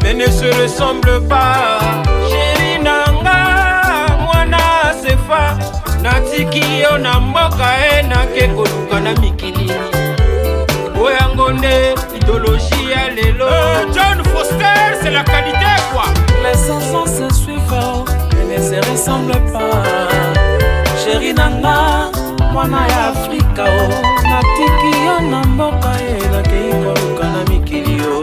mais ne se ressemblent pas. Chéri nanga, mwana sefa, natiki yo na mboka nake koluka na mikili. Oyango nde idéologie ya lelo. John Foster, c'est la qualité quoi. Les chansons se suivent, mais ne se ressemblent pas. Chéri nanga, mwana ya Afrika o, natiki yo na mboka nake koluka na mikili yo.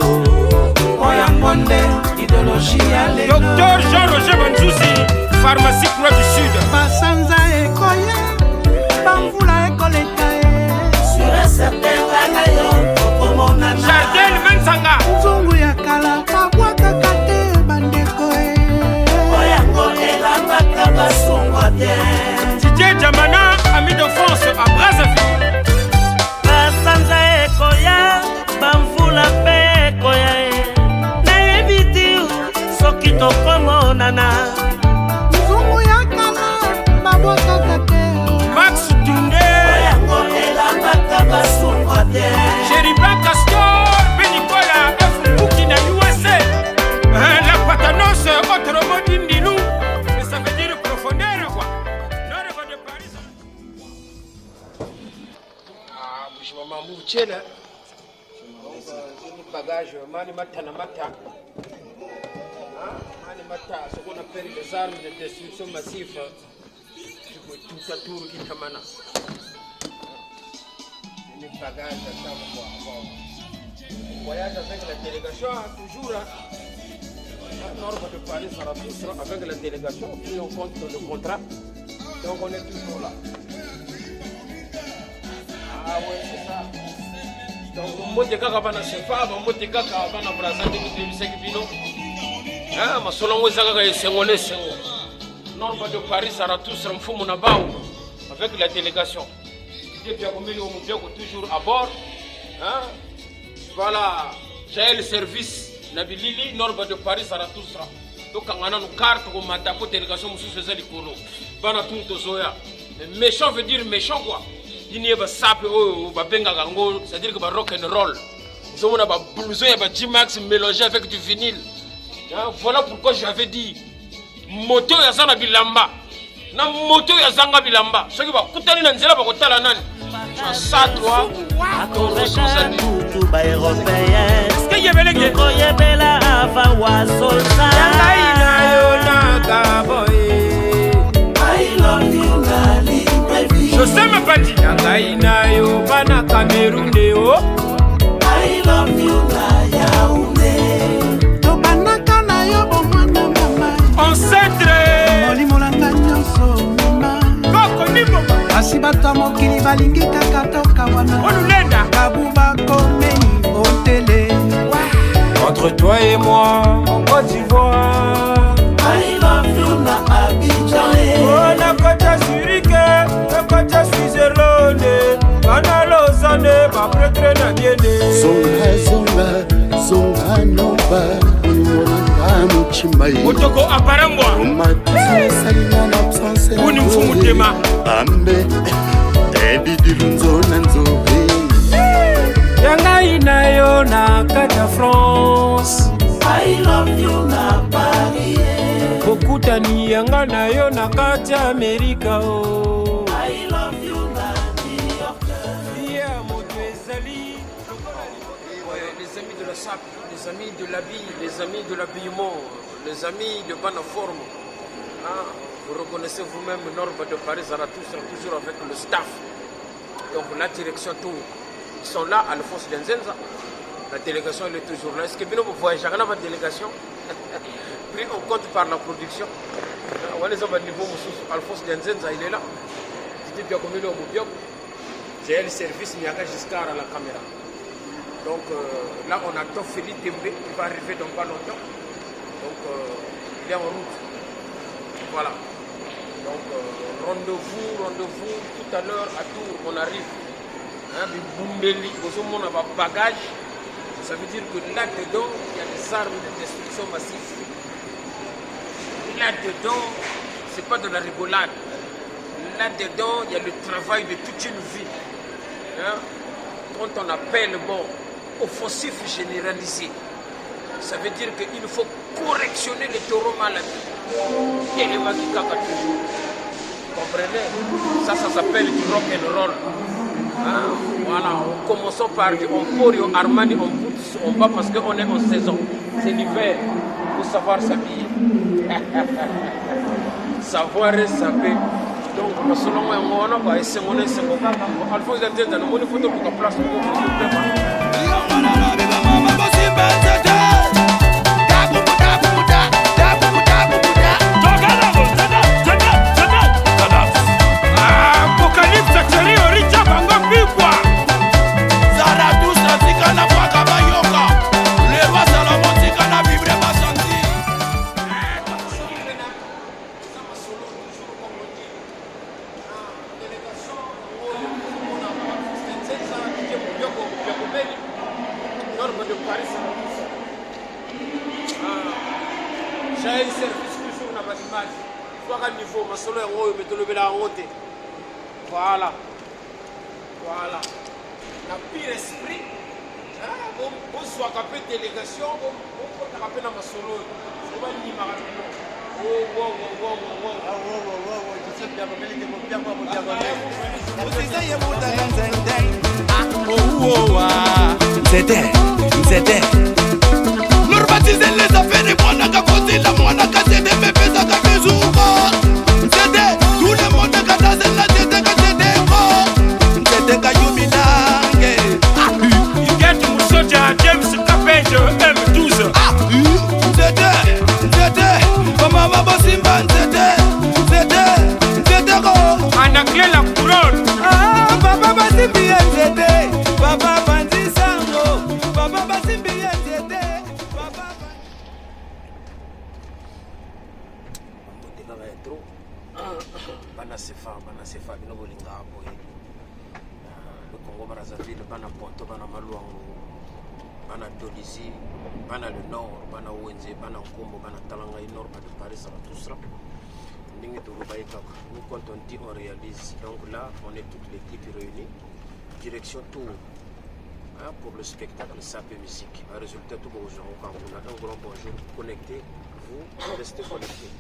Oyango nde idéologie ya lelo. Docteur Jean-Roger Banzouzi, pharmacie Croix du Sud. Basanza ekoya, bamvula ekoleka sur un certain ragayon, okomonana. Jardel Mensanga. nzungu ya kala babwakaka te bandeko Oyango elambaka basungwa bien. Didier Jamana, ami de France à Brazzaville. Basanza ekoya, bamvula pe ekoya. Nayebi ti soki tokomonana. nzungu ya kala babwakaka te Max Toundé. Oyango elambaka basungwa bien. Chériba Castor, Benicola, F. Bukina USA. La Patanos, autrement d'Indilou. Mais ça veut dire profondeur quoi. Non, le de Paris. Ah, je m'en mouche là. Bagage, mani mata na mata. Mani mata, ce qu'on appelle les armes de destruction massive. Tout à tour qui tamana. Les bagages à ça, voyage avec la délégation, toujours norme de Paris sera tous avec la délégation, puis on compte le contrat, donc on est toujours là. Ah ouais, c'est ça. Donc, moi, je suis à Sefa, moi, je suis à Brazzaville, je suis à ma solongo zaka ya sengone sengo. Norme de Paris sera tous en fumu na bao avec la délégation. Depuis toujours à bord. Hein? Voilà, j'ai le service. Nabilili, Norbe de Paris, Zarathustra. Donc, on a une carte pour ma délégation, monsieur faisait les colos. Banatou Tozoya. Méchant veut dire méchant quoi. Il n'y a pas sap, c'est-à-dire que rock and roll. Nous avons un blouson, un G-Max mélangé avec du vinyle. Voilà pourquoi j'avais dit moto ya zana bilamba. Na moto ya zanga bilamba. Ce qui va coûter une nzela pour kotala nani. Ça toi, est-ce qu'il y avait les gars? Je sais ma partie. Yangaïnayo, Bana Cameroun, I love you, Yaoundé. tobanaka na yo bomwana mama Ancêtre molimolanga nyonso mama Koko Nimbo kasi bato ya mokili balingi kaka tokawana Olulenda kabu bakomeni otele entre toi et moi en Côte d'Ivoire. I love you, na Abidjan. Oh, na Côte Zurich, na Côte Switzerland, na Lausanne, ma prêtre na Biene. Zonga zonga noba unimolanga muchimai Otoko aparambwa salina na absence Uni mfumu tema ambe ebidilunzo na nzobe Yangaïnayo na Kata France. I love you, na Paris. Bokutani yanga na yo na kati ya Amerika o. I love you, na New York. Yeah, moto ezali. Les amis de la SAP, les amis de l'habit, les amis de l'habillement, les amis de bonne forme. Hein? Vous reconnaissez vous-même Norbe de Paris Zarathustra toujours avec le staff. Donc la direction tout. Ils sont là, Alphonse Denzenza. La délégation elle est toujours là. Est-ce que vous voyagez dans votre délégation? Pris en compte par la production. On va les avoir niveau Alphonse Denzenza, il est là. J'ai le service Niaga Giscard à la caméra. Donc là on attend Philippe Dembé qui va arriver dans pas longtemps. Donc il est en route. Voilà. Donc rendez-vous tout à l'heure à Tours, on arrive. Hein, Bumbeli, on a un bagage. Ça veut dire que là-dedans, il y a des armes de destruction massive. Là-dedans, c'est pas de la rigolade. Là-dedans, il y a le travail de toute une vie. Hein? Quand on appelle, bon, offensif généralisé. Ça veut dire qu'il faut correctionner les taureaux mal habillés. Et les Makikaka toujours. Comprenez? Ça s'appelle du rock and roll. Hein? Voilà, commençons par du Emporio, Armani, on va parce qu'on est en saison. C'est l'hiver. Il faut savoir s'habiller. Savoir et savoir. Donc, selon moi, on va essayer de se faire. Alphonse Dantenda, nous avons une photo pour la place. J'ai un service toujours dans ma image. Soit à niveau, ma solo est haut, mais tu le mets la honte. Voilà. Voilà. La pire esprit. On soit capé délégation, on peut capé dans ma solo. On va dire ma rapide. Normaliser les affaires et moi n'a côté la moi n'a qu'à t'aider mes pèses à ta maison. C'était tout le monde n'a qu'à t'aider la tête qu'à t'aider quoi. C'était qu'à Yominange. You get to Musoja James Capage M12. C'était Mama Basimba c'était quoi. Anaclé la couronne. Papa Basimbi c'était Papa Bandi Sango. Papa Basimbi c'était Bana sefa bino bolinga boye. Le Congo Brazzaville, bana Poto, bana Maluango, bana Dolisie, bana le Nord, bana Wenze, bana Nkombo, bana Talanga Nord, bana Paris, ça va tout ça. Nous quand on dit on réalise, donc là on est toute l'équipe réunie, direction tour hein, pour le spectacle SAP Musique. Le résultat tout bonjour, on a un grand bonjour, connectez, vous restez connectés.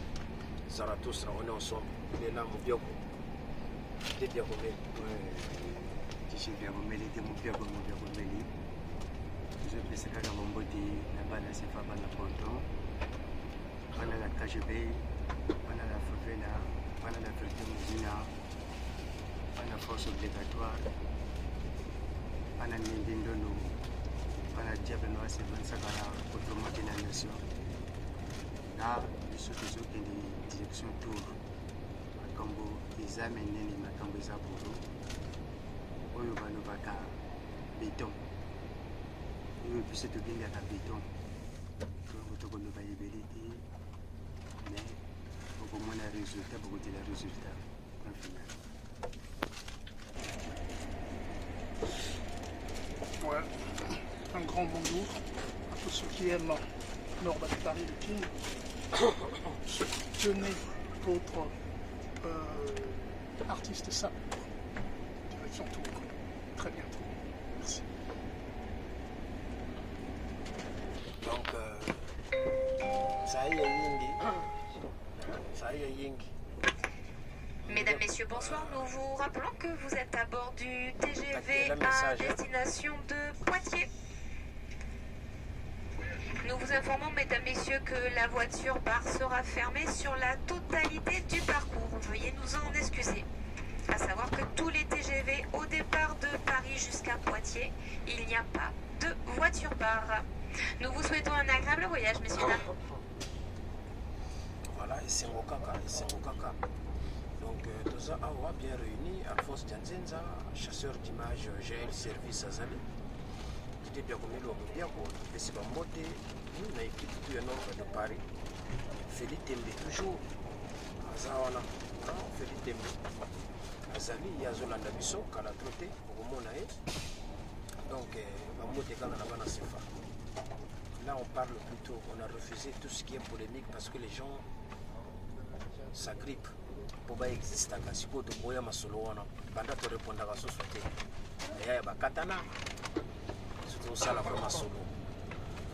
Zarathustra, on est ensemble. Il est là, mon bioko. T'es bien gommé. Je suis bien gommé, t'es mon bioko, mon bioko. Je vais essayer de mon body, la balle, c'est pas mal à Ponton. On a la KGB, on a la favela, on a la Vérité Mouzina, on a la force obligatoire, on a Nindindolo, on a Diable Noir, c'est 25 ans pour promoter la nation. Là, je suis toujours dans la direction tour. Makambo, les amenés, les Makambo, les Aboro. Oyo Banobaka, béton. Oyo puisse te gagner à béton. Donc, tu vas y beliter. Mais, pour moi, le résultat, pour que le résultat, en final. Ouais. Un grand bonjour à tous ceux qui aiment Nord de Paris, le King. Tenez votre artiste SAP. Direction tour. Très bientôt. Merci. Donc, ça y est, Yingi. Ça y est, Yingi. Mesdames, Messieurs, bonsoir. Nous vous rappelons que vous êtes à bord du TGV à destination de Poitiers. Nous vous informons, mesdames, messieurs, que la voiture bar sera fermée sur la totalité du parcours. Veuillez nous en excuser. À savoir que tous les TGV au départ de Paris jusqu'à Poitiers, il n'y a pas de voiture bar. Nous vous souhaitons un agréable voyage, messieurs, dames. Voilà, et c'est mon caca, Donc, tous awa bien réunis, Alphonse Dianzenza, chasseur d'images, GL Service Azali. J'étais bien comme il bien quoi. Et c'est pas monté, nous, on a équipe tout un nombre de Paris. Félix Tembe, toujours. Azawana, Félix Tembe. Azali, Yazolanda Bisso, Kala Troté, au moment donc, là, on parle plutôt, on a refusé tout ce qui est polémique parce que les gens s'agrippent. Pour pas exister, si vous avez un solo, pendant que vous répondez à la société, il y a un katana, c'est ça la forme solo.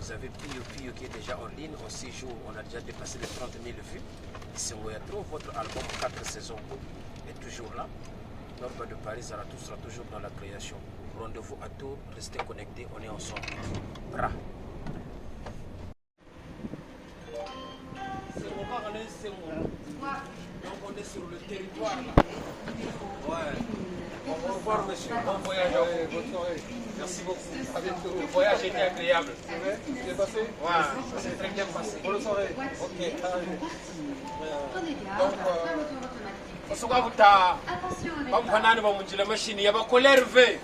Vous avez Pio qui est déjà en ligne. En 6 jours, on a déjà dépassé les 30 000 vues. Sengoyatro, votre album 4 saisons est toujours là. Norba de Paris, Zarathustra sera toujours dans la création. Rendez-vous à Tours, restez connectés, on est ensemble. Bra. Donc on est sur le territoire là. Ouais. Au revoir monsieur, bon voyage à vous. Bonne soirée. Merci beaucoup. À bientôt. Le voyage était agréable. C'est vrai? Bien passé? Ouais, ça s'est très bien passé. Bonne soirée. Ok. Donc, Osoka buta bamfanani bamunjila machine yaba colère V.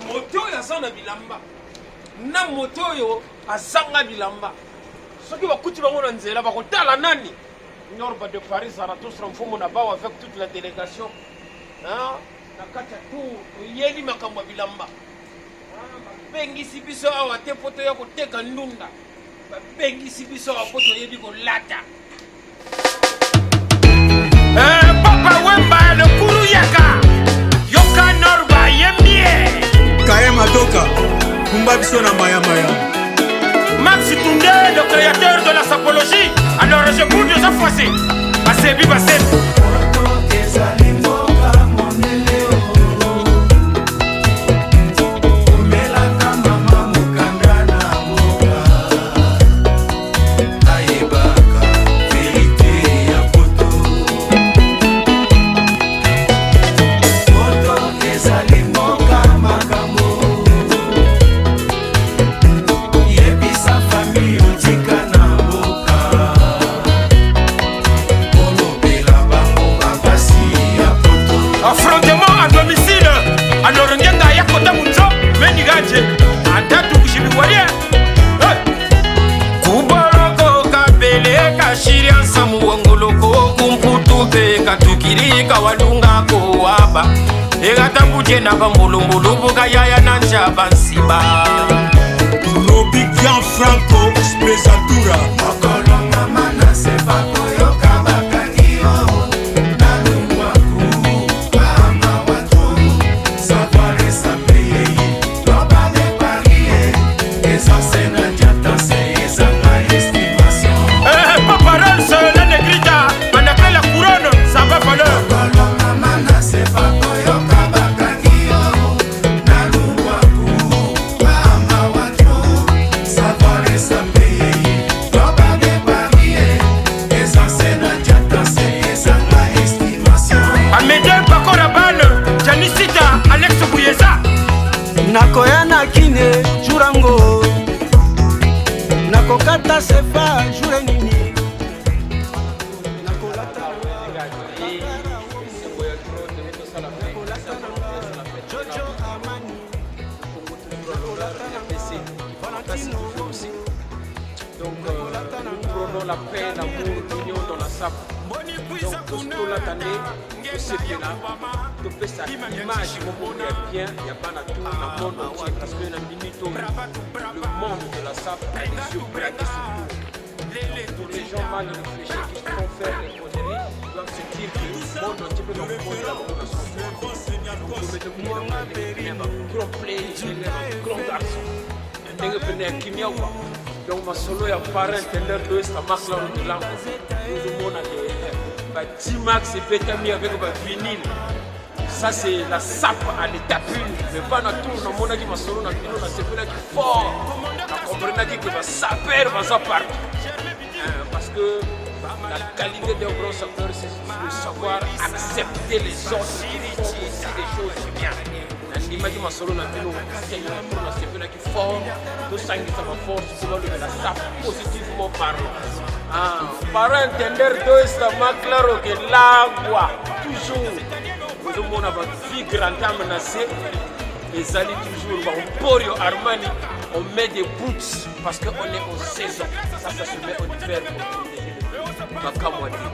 Moto ya sana bilamba. Na moto yo asanga bilamba. Soki bakuti bango na nzela bakotala nani? Norba de Paris Zarathustra mfumo na bao avec toute la délégation. Hein? Na kata tout yeli makambo bilamba. Bengisi biso awa te poto ya koteka ndunda. Bengisi biso awa poto yebi ko lata. Papa Wemba le Kuruyaka Yoka Norba Yemie Kaye Madoka Kumba biso na maya maya. Max Tunde, le créateur de la sapologie. Alors je bouge de sa fois-ci. Basebi, Basebi. Walunga ko waba egata bujena bambulumbulu buga yaya nanja bansiba Robi Gian Franco Spesatura Makolo mama na sefa koyoka bakangio Nalungwaku Bama watu Savoir sapeye Loba de Paris Eza sena jata se eza na estimation Paparazzo la negrita Manapela la couronne Ça va falloir nakoya na kine jurango nakokata sefa jure nini nakolata Jojo Amani donc nous prenons la paix, l'amour, l'union dans la sape. Donc tout ce qu'on attendait, c'est bien là. De faire sa image, il y a bien, il y a pas la tour, le monde entier, parce que le monde de la sape a les yeux braqués sur tout. Tous les gens mal réfléchis qui font faire les conneries doivent se dire que le monde entier peut leur prendre la bonne leçon. Donc nous mettons un grand plaisir, un grand garçon. Un ingénieur qui m'y a quoi. Donc ma solo ya parent tender de esta makla de langue. Nous monde a T-Max et Betami avec le vinyle. Ça c'est la sape à l'état pur. Mais pas na tout na mona qui ma solo na kilo na sepela qui fort. Na comprendre que va saper va ça part. Parce que la qualité d'un grand sapeur c'est de savoir accepter les autres qui font aussi des choses bien. L'image ma solo na kilo na sepela qui fort. De sang qui ça va fort sur le la sape positivement parlant. Para entender todo está más claro que el agua. Toujours. Tout le monde a vie grande menacée. Les alliés toujours. On Porio Armani, on met des boots parce qu'on est en saison. Ça se met en hiver pour protéger les Makamwadi.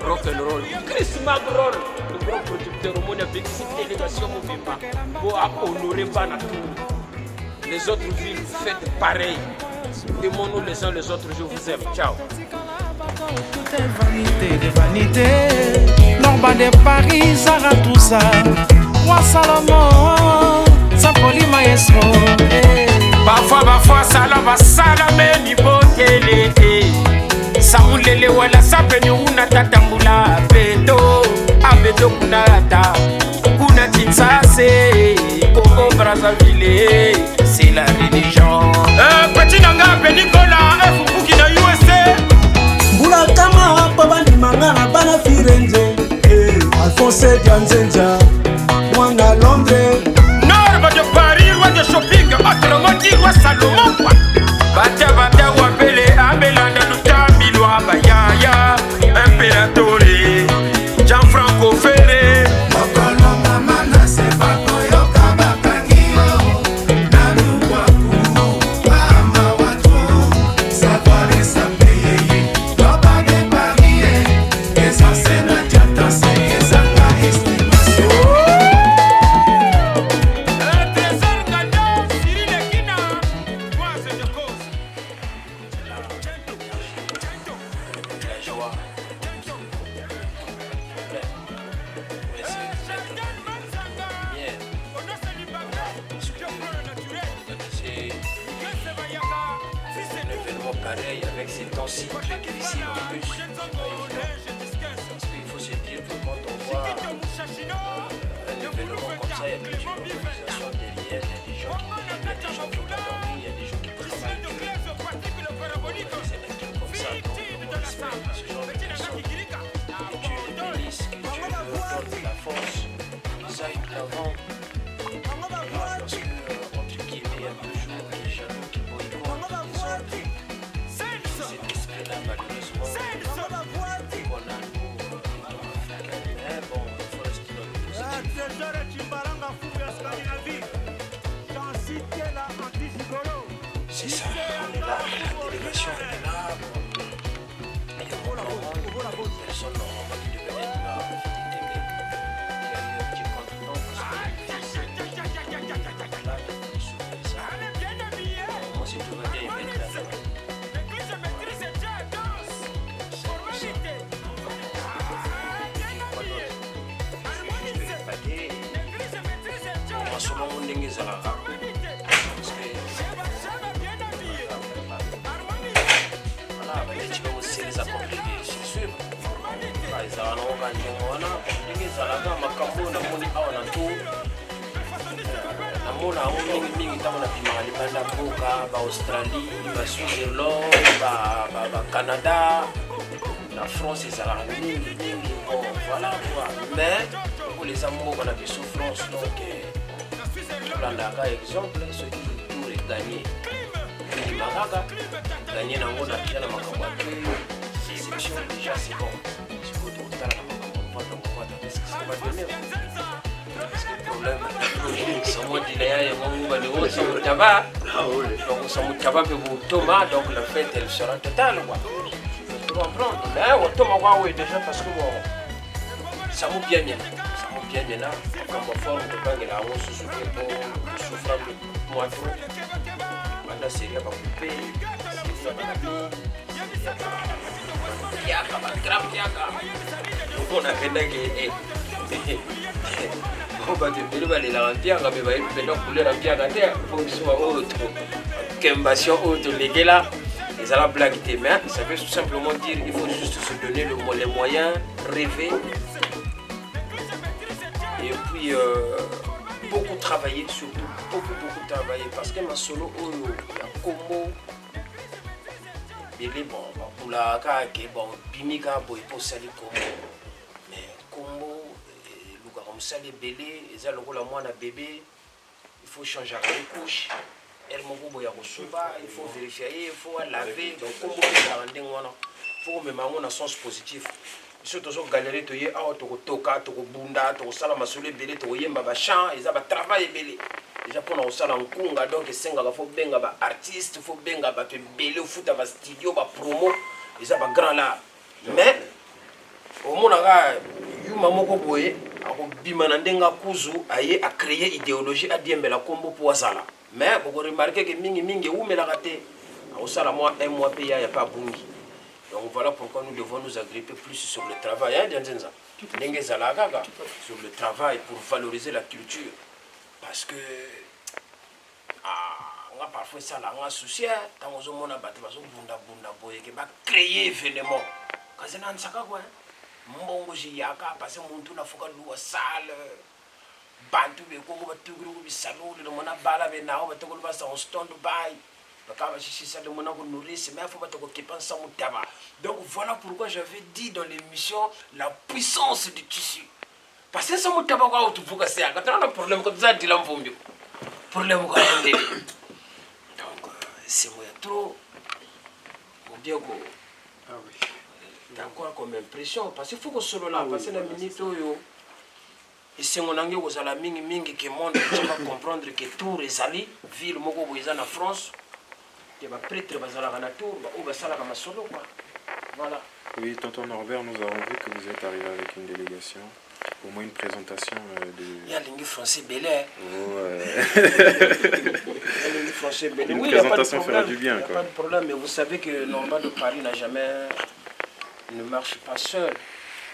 Rock'n'roll. Chris Magrol, le grand producteur au monde avec cette délégation au Bipa. Pour honorer Banatou. Les autres villes, faites pareil. Aimons-nous les uns les autres. Je vous aime. Ciao. Tout est vanité de vanité. Norba de Paris, Zarathustra, Roi Salomon, Jean-Pauli Maestro. Parfois sala basala meni botele Samulele wala sapeni una tatambula Beto, abeto kunata Kuna tinsase, Congo Brazzaville C'est la religion Petit nanga Nicolas, Fubuki na USA Mbula kama wapa bandi mangana bana Firenze Alphonse Dianzenja, Mwana Londres Norba de Paris, roi de shopping, autrement dit roi Salomon quoi. Bata wapele abelanda lutambi lwa bayaya Imperatore, Gianfranco Ferré Okolonga mana se bakoyoka bakangio Naluwaku, ama watu Savoir esa peye Loba de Paris Esa sena jata se esa nga estimation Trésor Gado, Cyril Ekina, moi c'est de cause. La joie. C'est un événement pareil avec ces temps-ci qui est difficile en plus. Parce qu'il faut se dire que quand on voit un événement comme ça, il y a toute une organisation derrière, il y a des gens qui vivent, il y a des gens qui ont pas dormi, il y a des gens qui travaillent dur. C'est un truc comme ça, donc on respecte ce genre de personnes. Que Dieu les bénisse, que Dieu leur donne de la force, qu'ils aillent de l'avant. Parce que, entre guillemets, il y a toujours des jaloux qui boycottent les autres. Cet esprit-là, malheureusement, qu'on a nous, mais bon, il faut rester dans le positif. C'est ça, on est là, la délégation est là. Il y a beaucoup de personnes normalement qui devaient être là. Il y a eu un petit contretemps parce que là, il souffrait ça. Moi, si tout va bien, il va être là. Selon mon dingue, ça la voilà, tu vas aussi les accomplir, c'est sûr. Ils ont un organe, ils ont un makambo, na moni awa na tout. Na mona mingi mingi tamo na bima libanda boka, ba Australie, ba Switzerland, ba Canada, la France, ils ont mingi mingi. Bon, voilà quoi. Mais pour les amours, on a des souffrances, donc. Par exemple, ceux qui tout est gagné, qui gagné dans mon argent, dans ma campagne, c'est déjà c'est bon. Si vous êtes au temps, on va parce que ça va donner. Parce que le problème, c'est que moi, je suis tabac. Donc, son tabac peut vous tomber, donc la fête, elle sera totale. Vous comprendre. Mais on tombe oui, déjà parce que ça vous bien bien. Bien là, comme on forme de bague là, on se souvient pour souffrir de moi trop. Maintenant, c'est rien à couper, c'est ça à on a fait que on va te faire les lanternes, mais va être maintenant couler la pierre à terre pour que ce soit autre. Qu'embassion autre, les là, ils ont la blague, mais ça veut tout simplement dire qu'il faut juste se donner les moyens, rêver. Et puis, beaucoup travailler, surtout beaucoup travailler. Parce que ma solo, il y a Congo, bon, pour la kake, bon, Bimika, bon, il faut salir Congo. Mais Congo, le gars, on salit belé, ils ont le mois bébé, il faut changer les couches. Elle m'a dit, il faut vérifier, il faut laver. Donc, Congo, il faut même avoir un sens positif. Surtout sur galerie to ye awa to toka to bunda to sala masole belé to yemba ba chant ils ba travail belé déjà pour na sala nkunga donc senga ba fo benga ba artiste fo benga ba te belé futa ba studio ba promo ils ba grand là mais au mona ga yuma moko boye ako bima na ndenga kuzu aye a créer idéologie a diembela kombo pour sala mais vous remarquez que mingi umela raté au sala moi un mois payé y a pas bungi. Donc voilà pourquoi nous devons nous agripper plus sur le travail, sur le travail pour valoriser la culture. Parce que nga parfois esala nga souci ntango ozomona bato bazobundabunda boye ke bacreye événement kasi nanisaka kua mbongo ziyaka parce muntu nafuka luwa sale bantu bekongo batukiri kubisalule lomona bala benao batekolo basango stondo bay bakaba bashishisa lomona kunourisi mais faut batokokipa nsango taba. Donc voilà pourquoi j'avais dit dans l'émission la puissance du tissu. Parce que ça m'a taba kwa utuvuka sea quand on a problème comme ça dit l'envomio problème quoi ndé. Donc c'est moi trop mon Dieu ko ah oui t'as quoi comme impression parce qu'il faut que solo là passer la minute yo et c'est mon anglais aux ala mingi qui monde tu vas comprendre que tout rezali ville moko boiza na France que ba prêtre bazala na tour ba ou ba sala comme solo quoi. Voilà. Oui, tonton Norbert, nous avons vu que vous êtes arrivé avec une délégation. Au moins une présentation de... Il y a l'ingé français belé. Français belé. Une présentation fera du bien. Il n'y a pas de problème, mais vous savez que Normand de Paris ne marche pas seul.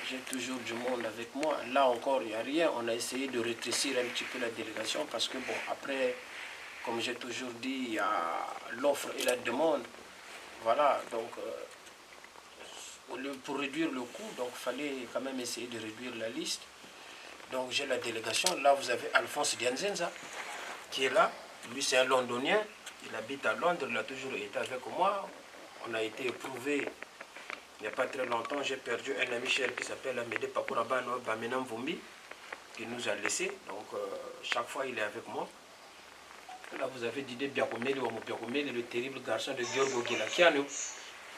J'ai toujours du monde avec moi. Là encore, il n'y a rien. On a essayé de rétrécir un petit peu la délégation parce que, bon, après, comme j'ai toujours dit, il y a l'offre et la demande. Voilà, donc... pour réduire le coût, donc il fallait quand même essayer de réduire la liste. Donc j'ai la délégation. Là, vous avez Alphonse Dianzenza, qui est là. Lui, c'est un Londonien. Il habite à Londres. Il a toujours été avec moi. On a été éprouvé il n'y a pas très longtemps. J'ai perdu un ami cher qui s'appelle Amédée Pakourabano Bamenam Vombi, qui nous a laissés. Donc chaque fois, il est avec moi. Là, vous avez Didier Biakomeli, le terrible garçon de Giorgo Gilakiano.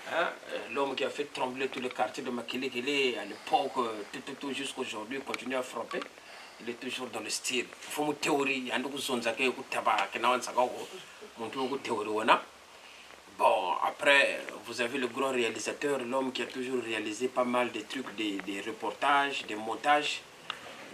Hein, l'homme qui a fait trembler tous les quartiers de Makelekele à l'époque, tout jusqu'à aujourd'hui, continue à frapper. Il est toujours dans le style. Il faut une théorie. Bon, après, vous avez le grand réalisateur, l'homme qui a toujours réalisé pas mal de trucs, des reportages, des montages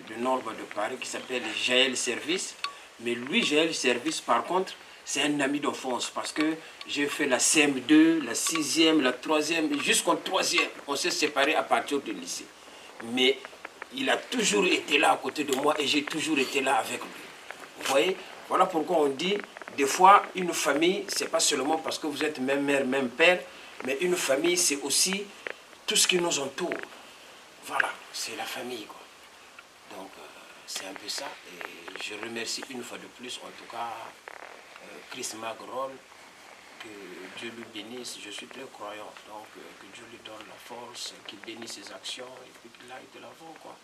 du nord de Paris, qui s'appelle Jaël Service. Mais lui, Jaël Service, par contre, c'est un ami d'enfance parce que j'ai fait la CM2, la 6e, la 3e, jusqu'en 3e. On s'est séparés à partir du lycée. Mais il a toujours été là à côté de moi et j'ai toujours été là avec lui. Vous voyez, voilà pourquoi on dit, des fois, une famille, c'est pas seulement parce que vous êtes même mère, même père, mais une famille, c'est aussi tout ce qui nous entoure. Voilà, c'est la famille, quoi. Donc, c'est un peu ça. Et je remercie une fois de plus, en tout cas, Chris Magrol, que Dieu lui bénisse. Je suis très croyant, donc que Dieu lui donne la force, qu'il bénisse ses actions et puis qu'il aille de l'avant, quoi.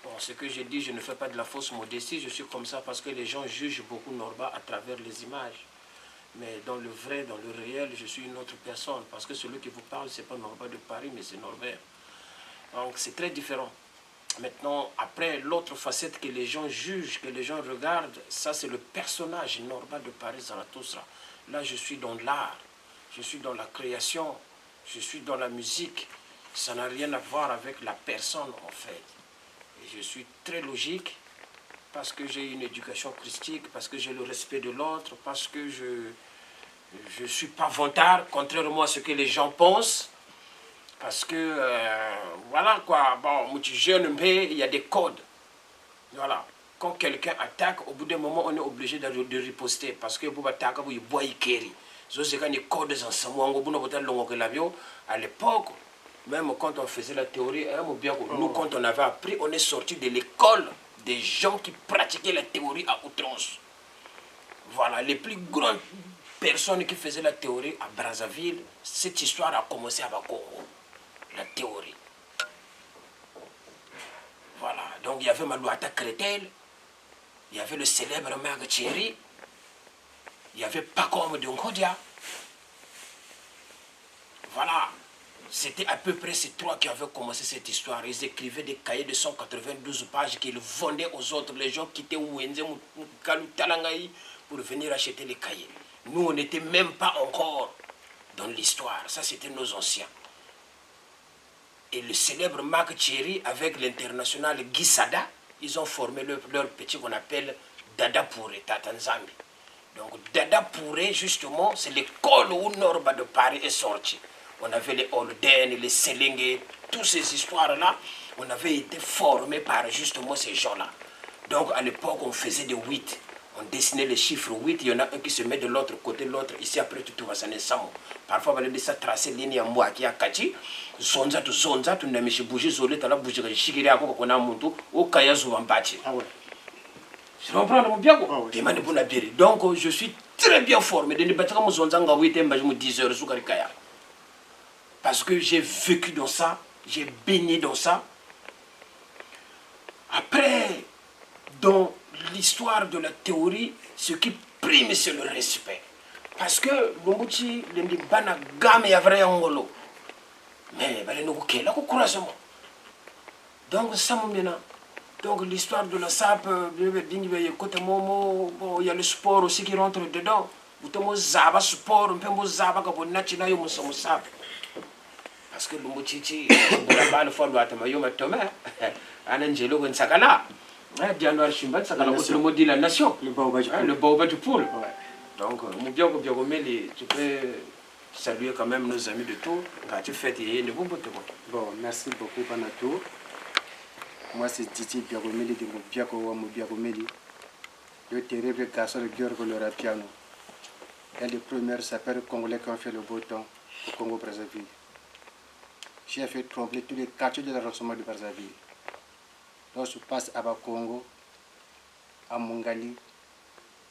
Bon, ce que j'ai dit, je ne fais pas de la fausse modestie, je suis comme ça parce que les gens jugent beaucoup Norba à travers les images. Mais dans le vrai, dans le réel, je suis une autre personne parce que celui qui vous parle, ce n'est pas Norba de Paris, mais c'est Norbert. Donc c'est très différent. Maintenant, après, l'autre facette que les gens jugent, que les gens regardent, ça c'est le personnage Norba de Paris Zarathustra. Là, je suis dans l'art, je suis dans la création, je suis dans la musique. Ça n'a rien à voir avec la personne, en fait. Et je suis très logique parce que j'ai une éducation christique, parce que j'ai le respect de l'autre, parce que je ne suis pas vantard, contrairement à ce que les gens pensent. Parce que, voilà quoi, bon, jeune, mais il y a des codes. Voilà. Quand quelqu'un attaque, au bout d'un moment, on est obligé de riposter. Parce que vous attaquez, vous voyez Kéri. C'est quand les codes ensemble, à l'époque, même quand on faisait la théorie, nous, quand on avait appris, on est sorti de l'école des gens qui pratiquaient la théorie à outrance. Voilà, les plus grandes personnes qui faisaient la théorie à Brazzaville, cette histoire a commencé à Congo. La théorie. Voilà. Donc il y avait Malouata Crétel, il y avait le célèbre Marc Thierry, il y avait Pacom de Nkodia. Voilà. C'était à peu près ces trois qui avaient commencé cette histoire. Ils écrivaient des cahiers de 192 pages qu'ils vendaient aux autres. Les gens quittaient Ouenze, Talangaï pour venir acheter les cahiers. Nous, on n'était même pas encore dans l'histoire. Ça, c'était nos anciens. Et le célèbre Marc Thierry avec l'international Guy Sada, ils ont formé leur petit qu'on appelle Dada Pouré, Tatanzambi. Donc Dada Pouré, justement, c'est l'école où Norba de Paris est sorti. On avait les Holden, les Selingue, toutes ces histoires-là, on avait été formés par justement ces gens-là. Donc à l'époque, on faisait des 8. On dessinait les chiffres 8, il y en a un qui se met de l'autre côté, l'autre ici, après tu vas s'en samo. Parfois, on va laisser ça tracer ligne à moi qui a kati. Zonza, tu n'as pas bougé, zolé, tu as bougé, chigiri à quoi qu'on a monté, au kaya zouvambati. Ah ouais. Je comprends mon bien. Donc, je suis très bien formé. De ne pas comme zonza, on va 8 h, 10 h, sous kaya. Parce que j'ai vécu dans ça, j'ai baigné dans ça. Après, dans l'histoire de la théorie, ce qui prime, c'est le respect. Parce que Lumbuchi, les bana gamme y a vrai angolo. Mais il y a un couragement. Donc, ça me mène. Donc, l'histoire de la SAP, il y a le sport aussi qui rentre dedans. Vous avez un sport, un peu de sport, parce que Lumbuchi, la balle fois le Atamayo, Anangelo, un sakala. Diano Chimbat, ça le mot de la nation. Le baobab du poule. Donc, tu peux saluer quand même nos amis de Tours. Quand tu fais tes Bon, merci beaucoup, Panato. Moi, c'est Titi Biagomeli de Biagomeli. Le terrible garçon de Giorgio Lorapiano. Un des premiers sapeurs congolais qui ont fait le beau temps au Congo-Brazzaville. J'ai fait trembler tous les quartiers de l'arrondissement de Brazzaville. Lorsque je passe à Bakongo, à Mongali,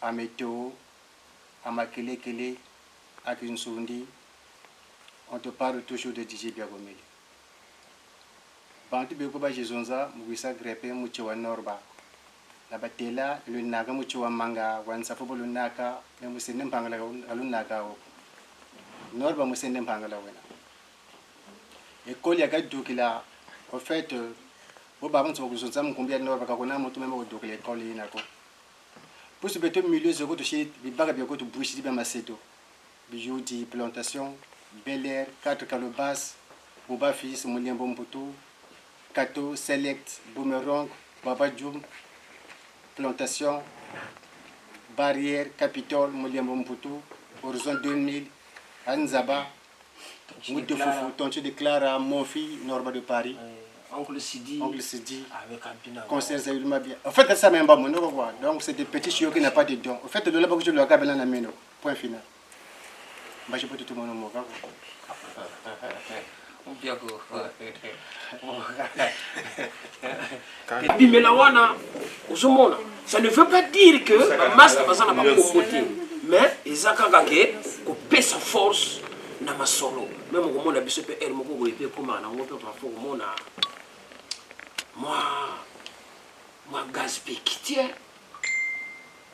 à Météo, à Makelekele, à Kinsundi, on te parle toujours de DJ Biagomeli. Bantu Bekoba Jezonza, Mouissa Grepe, Mouchewa Norba. La Batela, le Naga Mouchewa Manga, Wansafobo le Naka, et Moussene Pangala, Alunaga. Norba Moussene Pangala. Et quand il y a qui là, en fait, au bas de ce combien de normes qu'on a monté même au dos de l'école. Pour ce petit milieu, je vais toucher les bagues de boucher de Macedo. Bijoux de plantation, Bel Air, 4 calobas, Boba Fils, Moulin Bompoto, Kato, Select, Boomerang, Baba Djoum, plantation, Barrière, Capitole, Moulin Bompoto, Horizon 2000, Anzaba. Moudou Foufou, Tontu de Clara, Mofi, Norba de Paris. Oncle Sidi. Concert Zayul Mabia. En fait, ça même pas mon nom. Donc, c'est des petits chiots qui n'ont pas de dons. En fait, de là-bas, je le regarde dans la main. Point final. Je peux tout le monde. Ça ne veut pas dire que Master n'a pas combattu. Mais ils ont fait sa force. Nama solo même au monde abiso pe el moko boye pe koma na ngope parfois au monde moi gaz pe quitter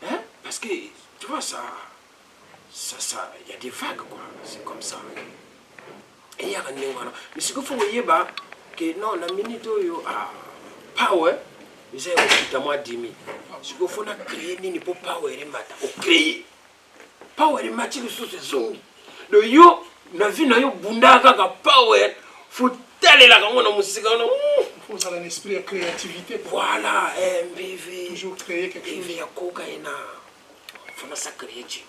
hein parce que tu vois ça il y a des vagues quoi, c'est comme ça et il y a un néo mais ce qu'il faut voyez bah que non la minute yo power ils ont dit à moi 10 000 ce qu'il faut na créer nini pour power et mata au créer power et mata sur ces zones le yo na vie na yo bunda kaka power faut telle la quand on musique on faut ça un esprit de créativité voilà MBV toujours créer quelque chose il y a cocaïna faut na ça créer tu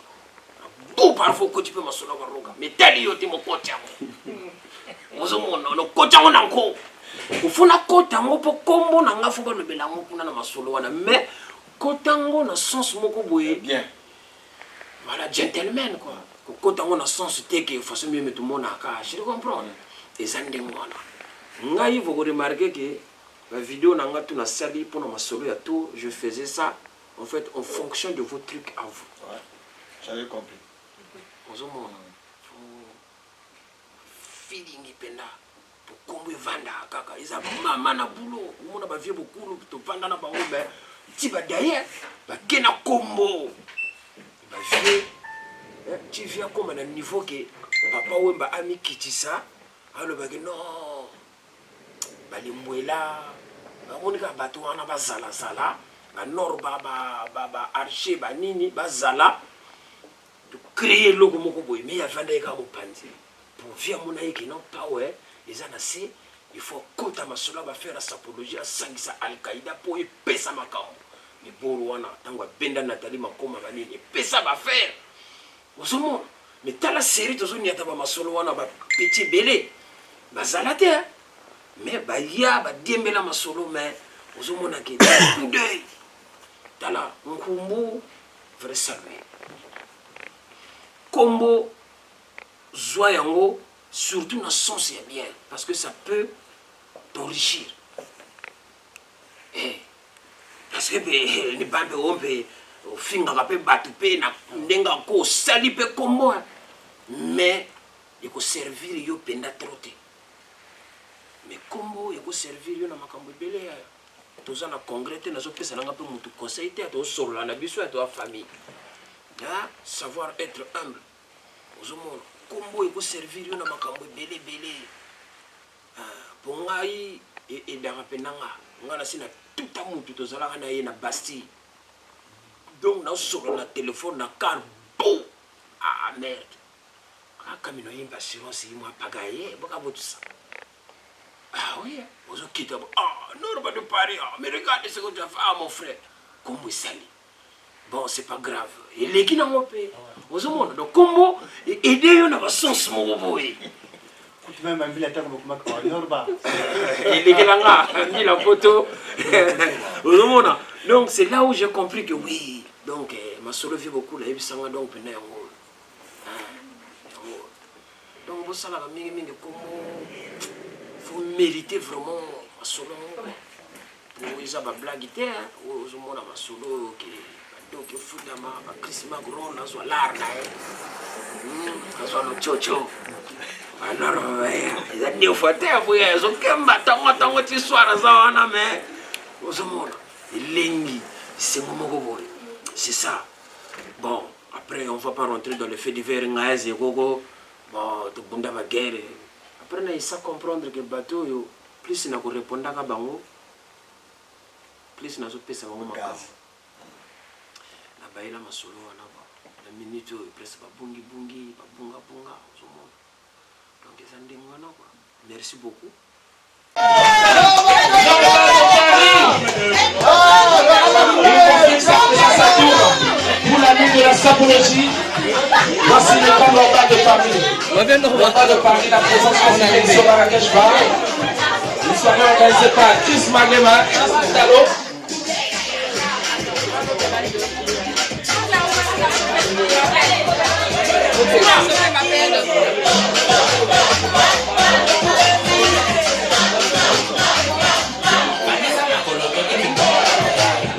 tout parfois que tu peux me sonner baroka mais tel yo ti mo kocha ozo mona no kocha on encore faut na kota ngo po kombo na nga faut ba le belango kuna na masolo wana mais kotango na sens moko boye bien voilà gentleman quoi. Quand on a sens qu'il faut se mettre tout le monde à cacher, je comprends. Et ça ne demande pas. Il faut remarquer que la vidéo n'a pas tout servi pour nous sauver à tout. Je faisais ça en fait en fonction de vos trucs à vous. Ouais, j'avais compris. Aux hommes, feeling ipenda pour combien vanda kaka. Ils ont maman na boulot. On a pas vu beaucoup de vanda na bango mais tu vas derrière, bah kena combo. Bah vieux. Tu viens comme à un niveau que papa ou un ami qui dit ça, alors non, les mouela, on est à bateau, on a bazala zala, à norba, archer, nini, bazala, de créer le logo moko boy, mais il y a des gens qui pour via mon aïe qui n'ont pas ouais, ils en assez, il faut compter ma sola va faire la sapologie à Sangisa Al-Qaïda pour y payer sa macam. Mais pour Rwanda, tant que Benda Nathalie Makoma va nini, payer ça va faire. Mais dans la série, tu as ma solo wana ba petit belé. Bazalate mais ba ya ba diembela ma solo mais ozomona ke coup d'œil. Tala nkumbu vrai saluer. Combo, Zoyango, surtout dans le sens c'est bien, parce que ça peut t'enrichir. Parce que les bambes ont au fin de la ko sali pe combo, mais il faut servir yo penda troté. Mais combo il faut servir yo na makambo belé. Tous en a congrès, nous avons fait un peu de conseil, nous avons la biso de la famille. Savoir être humble. Nous avons combo il faut servir yo na makambo belé. Pour moi et d'arapenanga, on a sina tout à mutu tous ala na ye na Bastille. Donc nous sommes na téléphone na car boum. Ah merde. Quand nous avons une assurance, il m'a pagaillé, beaucoup tout ça. Ah oui, vous avez quitté. Ah, non, pas de Paris. Mais regardez ce que tu as fait à mon frère. Comment il sali. Bon, c'est pas grave. Il est qui dans mon pays. Vous avez donc comment aider dans le sens mon boy. Tu m'as même vu la table comme Macron. Norba. Il est qui là, mis la photo. Vous avez donc c'est là où j'ai compris que oui. Donc ma solo vit beaucoup là et puis ça m'a donc peine en haut. Donc vous savez la mingi comment vous méritez vraiment ma solo pour les avoir blaguité aux hommes à ma solo qui donc il faut d'ama ma Chris Magron na zo larna na zo chocho alors ils a dit faut faire pour ils ont kemba tango ti soir za wana mais aux hommes lengi c'est mon c'est ça. Bon après on va pas rentrer dans le fait divers ngaze et gogo bon to bunda ba guerre. Après, on a comprendre que le bateau, plus il a répondre à Bango, plus il a fait ça. La baille la solo, la minute, presque pas bungi, pas bunga. Donc, ils ont dit, merci beaucoup. Pour la nuit de la sapologie, voici le camp Norba de Paris. Norba de Paris, la présence africaine sur Marrakech Bar. Une soirée organisée par Chris Magema, Chris Dalo.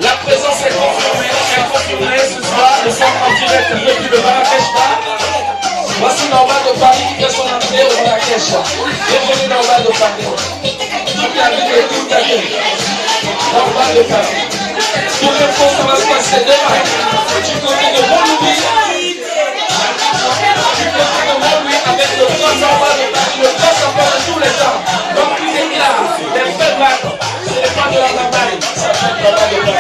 La présence est confirmée ce soir, nous sommes en direct depuis le Marrakech Bar. Voici Norba de Paris qui fait son entrée au Marrakech. Bienvenue Norba de Paris. Toute la ville et toute la ville. Norba de Paris. Tout le monde, ça va se passer demain. Tu connais de bon louis. Tu connais de bon louis avec le grand Norba de Paris, le grand champion de tous les temps. Donc il est là, les feux c'est les pas de la campagne. Ça fait Norba de Paris.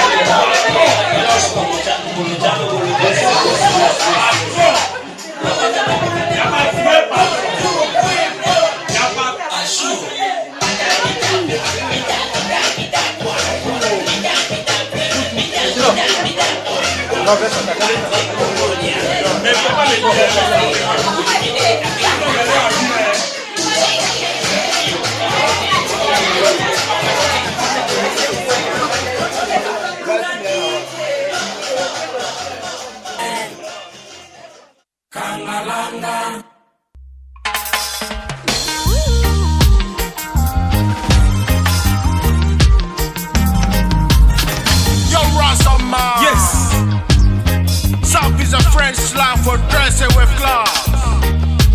For dressing with class.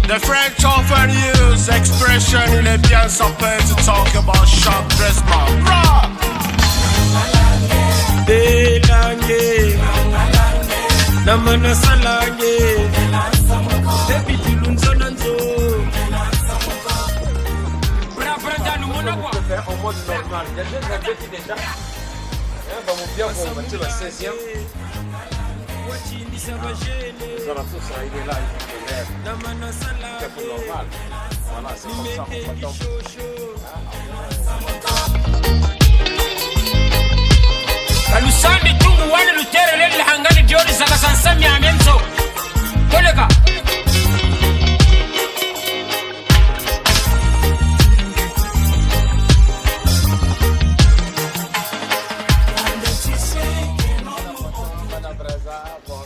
The French often use expression in a bien sapin to talk about sharp dress man. Delange Namana salange Debi tulunzo nanzo Branda nous mona quoi en mode normal. Il y a des gens qui déjà va mon bien pour mettre la 16e. Il est là, il est normal. Voilà, c'est comme ça, on Kalusani tungu wane lutere lele hangani jioni zaka sansami ya menzo Kolega Bon,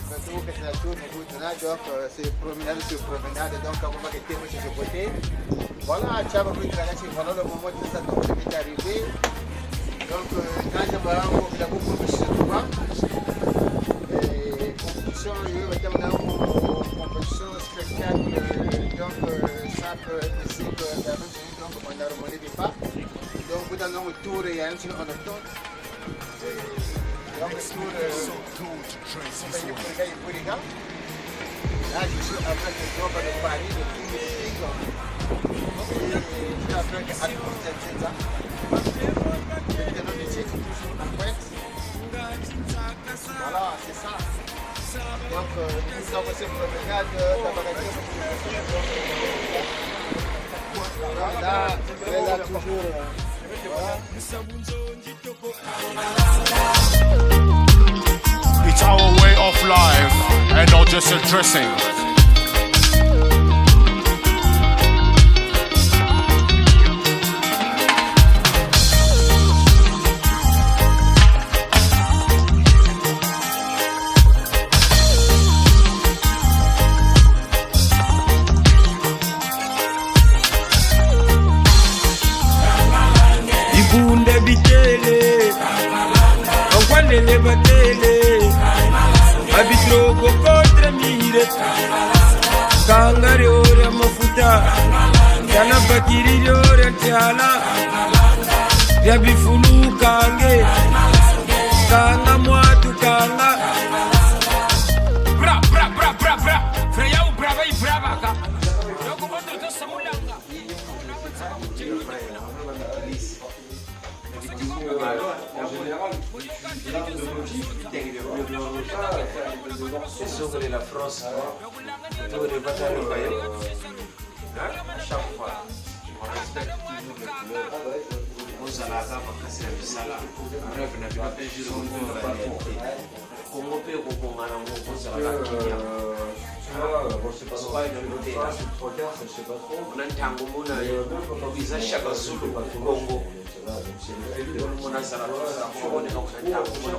promenade, donc on va arrêter de ce côté. Voilà, tu as vu voilà le moment où ça est arrivé. Donc, quand je me rends compte de la compétition, compétition spectacle, donc ça peut être possible, donc on a remonté des pas. Donc, vous avez un tour et un tour en octobre. Donc, le tour, pour les gars. Là, je suis avec le groupe de Paris, de tous les pays. Je suis avec Alphonse Zenza. Voilà, c'est ça. Donc, nous avons cette promenade là, elle a toujours. It's our way of life and not just a dressing. Ibunde bitele, Angwandele batele, Abitrogo kontra mire, Kangare ore mafuta, Kana bakiri ore tiala, Yabifulu kange, Kanga mwatu kanga. Bra, bra, bra, bra, bra, Freya u brava I brava ka. Yoko moto to samulanga. En général, c'est sur la France, tout le bataille à chaque fois, on respecte toujours les couleurs. On a la gamme à casser la sala. Bref, on a bien fait juste comment on peut comprendre on a une beauté là. On a un tango, on a un visage chaque jour Congo. On a ça là, on est donc un tango, on a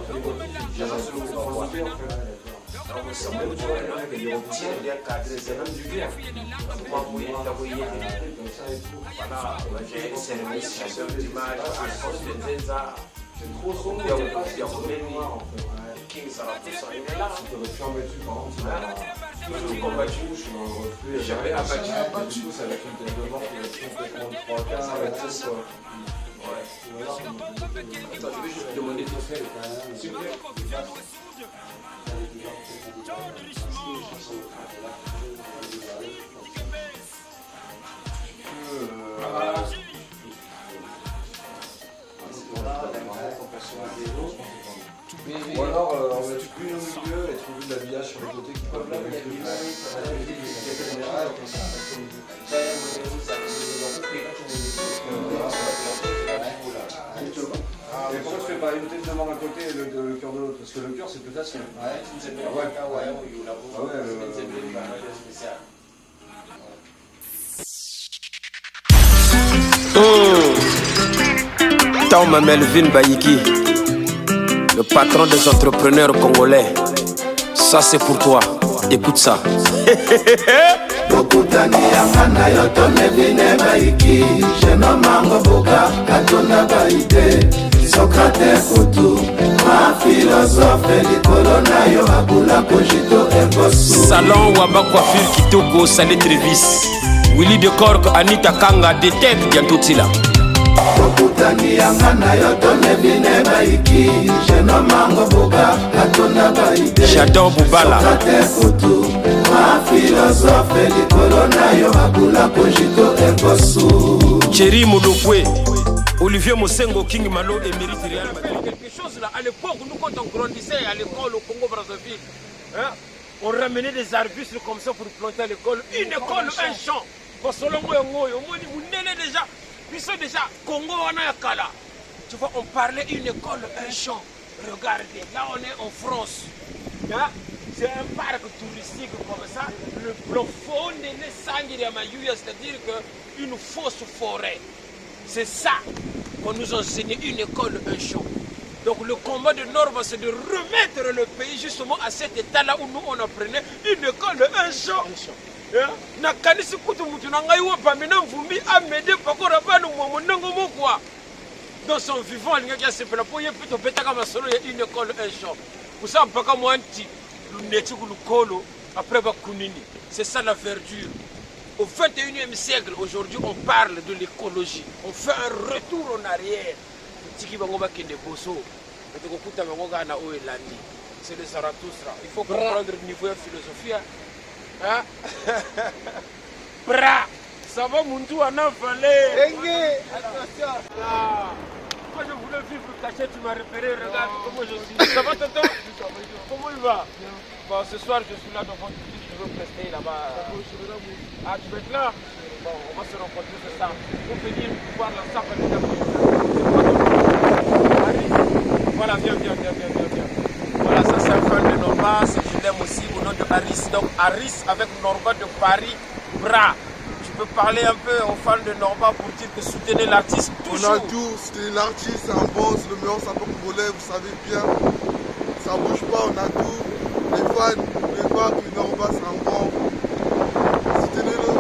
J'avais abattu avec une tête de mort qui va complètement 3 quarts, ça va être ça. Ouais. Attends, je vais juste demander ton frère. S'il vous plaît. Ou alors on met plus au milieu et trouver de l'habillage sur les côtés qui peuvent la mettre. Et pourquoi tu fais pas une tête de mort d'un côté et le cœur de l'autre? Parce que le cœur c'est plus facile. Tauma Melvin Bayiki, le patron des entrepreneurs congolais. Ça c'est pour toi, écoute ça. Bokutani yanga na yo to Melvin Bayiki, Jeno Mango Boga, Katona Baide, Socrate Kutu, ma philosophe likolo na yo abula kojito ekosu. Salon Waba Coiffure Kitoko, Salé Trevis, Willy de Cork, Anita Kanga, Détecte Diantotila. Bokutani yanga na yo to Melvin Bayiki, Jeno Mango Boga, Katona Baide, J'adore Boubala. Socrate Kutu, ma philosophe likolo na yo abula kojito ekosu. Thierry Moulopoué, Olivier Mosengo, King Malo, Émérite Real Madrid. Quelque chose là, à l'époque, nous quand on grandissait à l'école au Congo-Brazzaville, hein, on ramenait des arbustes comme ça pour planter à l'école. Une école, un champ. Parce que déjà, puisque déjà, Congo, on a un cas. Tu vois, on parlait une école, un champ. Regardez, là on est en France. Hein? C'est un parc touristique comme ça. Le profond de l'Essangiria, c'est-à-dire qu'une fausse forêt. C'est ça qu'on nous enseignait, une école, un champ. Donc le combat de Norba, c'est de remettre le pays justement à cet état-là où nous on apprenait une école, un champ. nakanisi kutu mutu na ngai wo pamina mvumbi amede pakora bano mwa ndongo mokwa dans son vivant alingaki asepela po ye mpe tobetaka masolo ya une école un champ kusala mpaka mwa nti luneti kulukolo après bakunini. C'est ça la verdure. Au 21e siècle, aujourd'hui, on parle de l'écologie. On fait un retour en arrière. C'est le Zarathustra. Il faut comprendre le niveau de philosophie. Hein? Bra! Ça va, mon tour en avalé. Attention. Moi, je voulais vivre caché, tu m'as repéré. Regarde comment je suis. Ça va, tonton? Comment il va? Bon, ce soir, je suis là devant le public. Je veux prester là-bas. Ah, tu veux être là? Bon, on va se rencontrer, c'est ça. Pour venir voir la sape de voilà, viens. Voilà, ça c'est un fan de Norba, je l'aime aussi au nom de Harris. Donc Harris avec Norba de Paris, bras. Tu peux parler un peu aux fans de Norba pour dire que soutenez l'artiste toujours. On a tout, soutenez l'artiste, c'est un boss, le meilleur sapeur congolais, vous savez bien. Ça bouge pas, on a tout. Les fans, n'oubliez pas que Norba c'est un bon. Soutenez-le.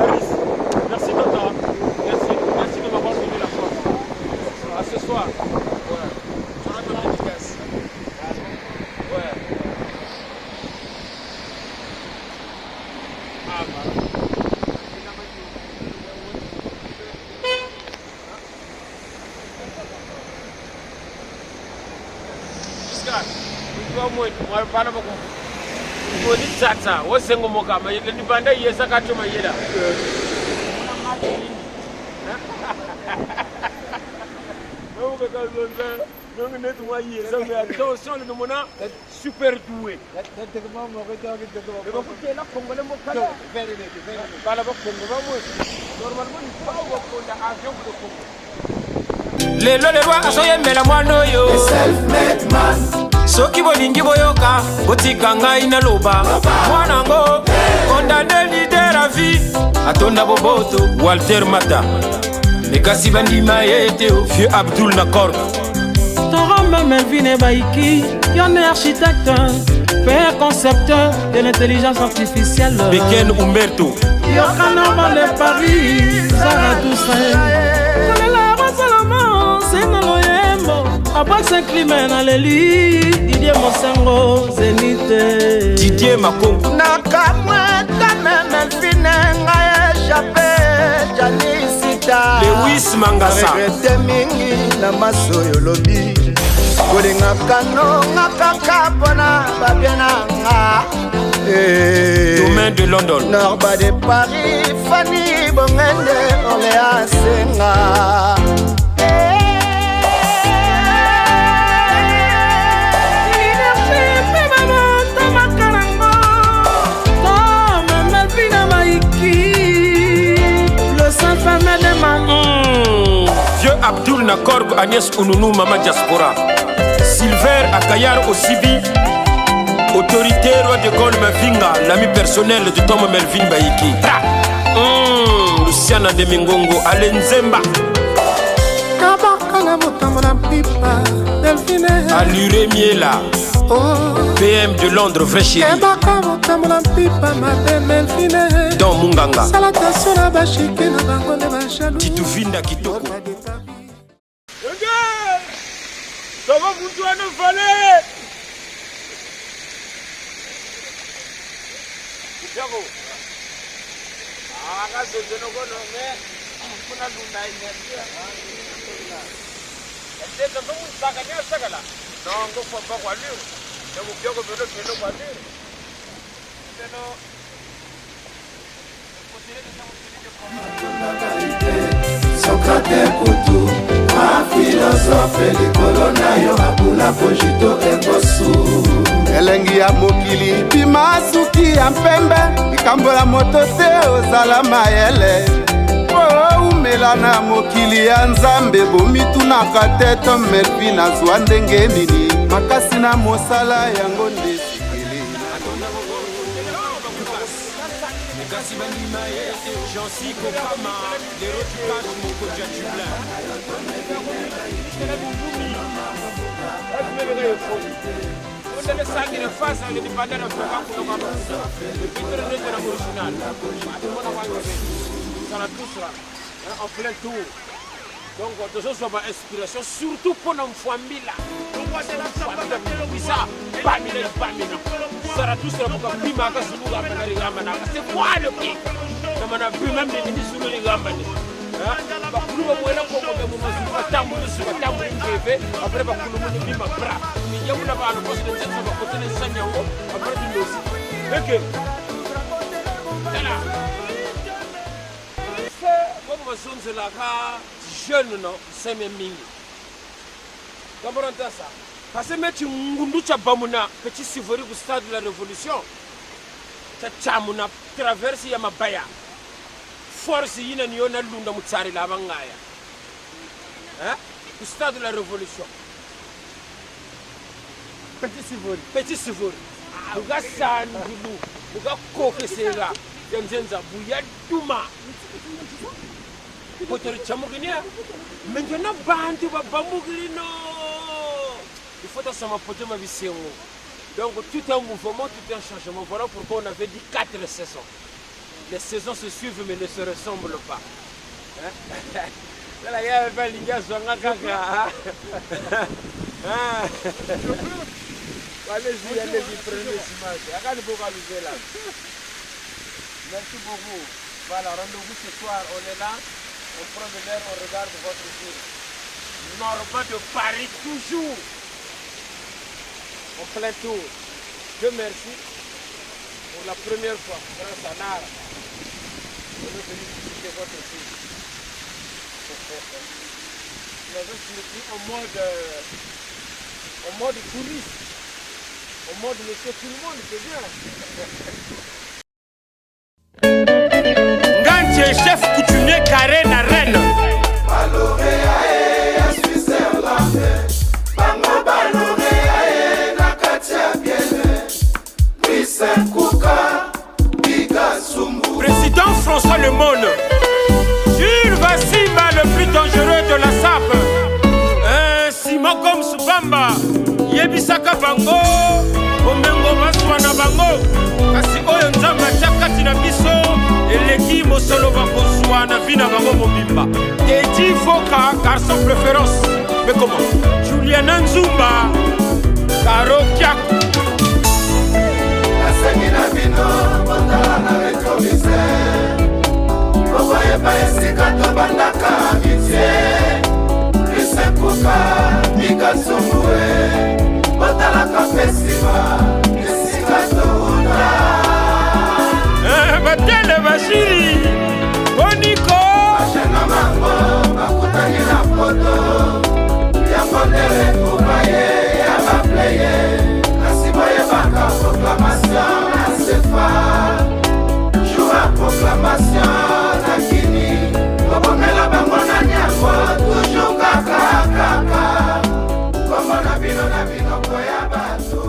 Harris, merci Tata. Merci de m'avoir donné la force. À ce soir. Ouais. Tu auras ton dédicace. Ouais. Ah, voilà. Jusqu'à, moi, parle beaucoup. Ni tata, wasengo mokama, ni banda yesa katuma yela. Attention, le monde super doué. lelo lelwa asoyembela mwana oyo soki bolingi boyoka botika ngai naloba mwanango condamné leader à vie atonda boboto Walter Mata ekasi bandima ye te vieux Abdul Nakor Torome Melvin Baiki, yon est architecte, père concepteur de l'intelligence artificielle. Beken Umberto Yokana dans le Paris, Zarathustra. Après ce climat dans les lits, Didier Mosengo, Zénith Didier Makongo Nakamwe Dame Melvin Ngaye Jape Janisita Lewis Mangasa Regrete mingi na maso yolobi Kolinga kano ngakaka pona babiena nga Domaine de London Norba de Paris Fanny Bongende Orléans Senga Vieux Abdul Nakor, Agnès Ounou, Mama Diaspora Silver Akayar Osibi Autorité Roi de Gaulle Mavinga, l'ami personnel de Tom Melvin Baiki Luciana de Mingongo, Alain Zemba Alluré Miela PM de Londres, vrai chéri Don Munganga Titou Vinda Kitoko Ça va vous toi ne fallait Jago Ah kaso jono kono me kuna lunda inyania Ete ndo musakanya sakala Nongo kwa kwa leo Ndio byoko bero kwa leo Teno Socrate Kutu, ma philosophe likolo na yo abula kojito ekosu elengi ya mokili bima suki ya mpembe likambola moto te ozala mayele po umela na mokili ya nzambe bomitunaka te to Melvin azwa ndenge nini makasi na mosala yango nde sikili Jansi Kokama, l'héros du cash, Moko Djadjubla. Undele sangire fasa le di bandera kwa kuna kwa. Pitre ne tena original. Mbona wangu sana tusra en plein tour. Donc toujours sur ma inspiration surtout pour nos familles. Donc moi c'est la samba ça pamina. Sara tusra kwa bima ka sulu ga na rigamba na. C'est quoi le qui? Na mana bima mimi sulu rigamba ni. Bakulu bamwela kongo be mu masuka tambulu suka tambulu ngebe après bakulu mu bima bra ni yamuna bana ko de tsa ba kote ne sanyango après du dosi ok tala c'est comme ma zone c'est la ka jeune non c'est même mingi comprends ça parce que metti ngundu cha bamuna petit sivori au stade de la révolution cha chamuna traverse ya mabaya force yina ni yona lunda mutsari la bangaya au stade de la révolution petit sivori uga sandulu uga kokesera yanzenza buya duma potere chamuginia maintenant bantu babamugirino il faut ça ma pote ma vision donc tout un mouvement tout un changement voilà pourquoi on avait dit 4 saisons. Les saisons se suivent mais ne se ressemblent pas. Là, il y a un gars qui allez-y, prenez les images. Regardez beaucoup là. Merci beaucoup. Voilà, rendez-vous ce soir. On est là, on prend de l'air, on regarde votre film. Norma de Paris, toujours. En plein tour. Dieu merci. Pour la première fois, grâce à Nara. Je veux venir visiter votre fille. Nous avons sorti en mode touriste, en mode monsieur tout le monde, c'est bien. Gantier, chef coutumier carré na reine. Président François Lemoine, Jules Vassimba, le plus dangereux de la SAP. Simon comme Subamba, Yebisaka Bango, Omengo Maswana Bango, Kasi Oyo Nzamba Chakati na Biso, Eleki Mosolo Bakoswana Vina Bango Mobimba. Eddie Foka, garçon préférence. Mais comment? Julian Nzumba, Karo Kiaku. Asengina bino, bondala na rétroviseur. Ovoye pa esika to bandaka mitie. Lisekuka, Mika Sumbue. Bondala ka festival, esika to una. Batele Bashiri, Boniko. Ashena mango, bakutani na foto. Yango ndele kubaye, yaba playe. Asiboye baka proclamation na sefa. Joua proclamation na kini. Kobomela bango na nyako, toujours kaka kaka. Komo na bino koya bato.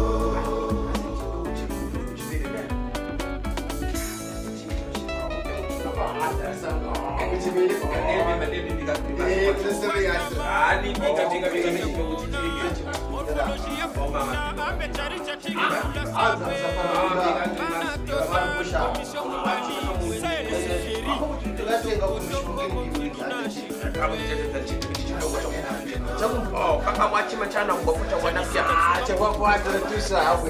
Kaka mwachima chana mbokuta wanafya. Acha kwa tusa hapo.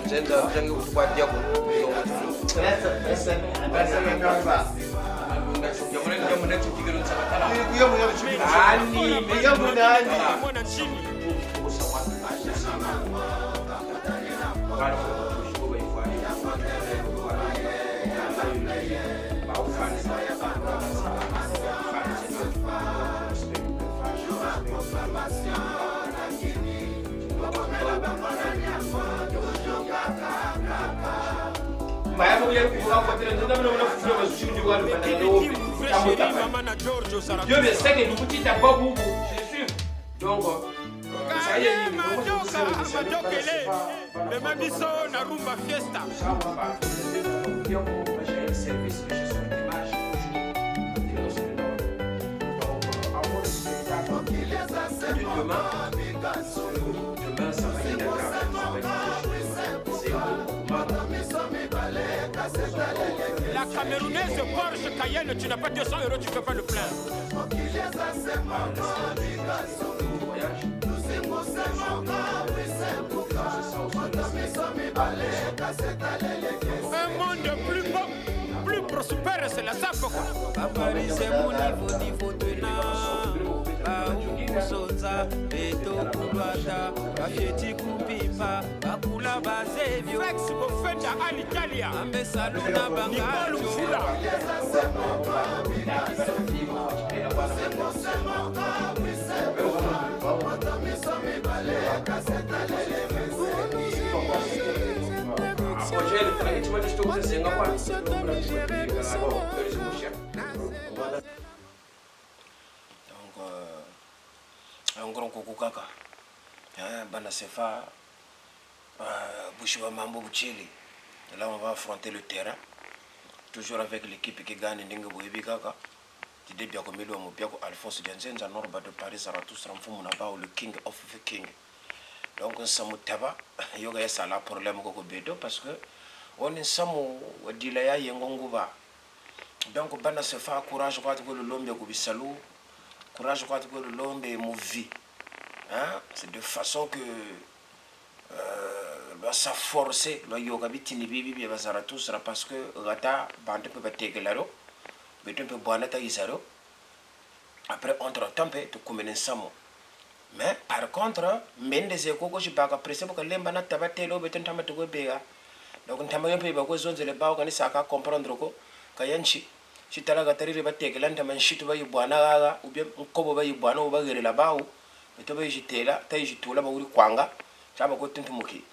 Tenda tangu kufuatia kwa. Essa ngamba. Dieu me sait que nous petits à pas beaucoup, c'est sûr. Donc, ça y est, le Mabiso Narumba Fiesta. Demain, ça va être La Camerounaise Porsche Cayenne, tu n'as pas 200 €, tu ne peux pas le plaindre. Un monde plus beau, plus prospère, c'est la SAP quoi. Paris c'est mon niveau tenant. Baouzonza, Beto Koulouata, Bafieti Koupipa, Bakula Bazevio. Flex Bofenda à l'Italie. Ambe Saluna Bangajo. Un grand coucou kaka. Bana Sefa, Bouchiwa Mambo Bouchili. Là, on va affronter le terrain. Toujours avec l'équipe qui gagne Ndingo Boebi Kaka. Qui débute comme Milo Mobiako, Alphonse Dianzenza, Norba de Paris, Zaratus, Ramfoumunaba, le King of the King. Donc, Samutaba, Yoga est là problème Koko Bedo parce que on est Samu, Dilaya Yengonguba. Donc, Bana Sefa, courage, quoi, que le lombe Kubisalou. Courage, quoi, que le lombe vie. Hein? C'est de façon que ça forcer le yoga bitini bibi bazaratus parce que gata bande peut battre laro beton peut bonata isaro après entre temps peut te commener samo mais par contre mende ze koko shibaka presse pour que lemba na tabatelo beton tamate go bega donc ntamayo pe ba ko zonze le ba ko saka comprendre ko kayanchi shitala gatari bateke landa man shitu ba yibwana gaga ou bien kobo ba yibwana o ba gere la bawo beto ba yitela tay jitula ba uri kwanga chaba ko tintumuki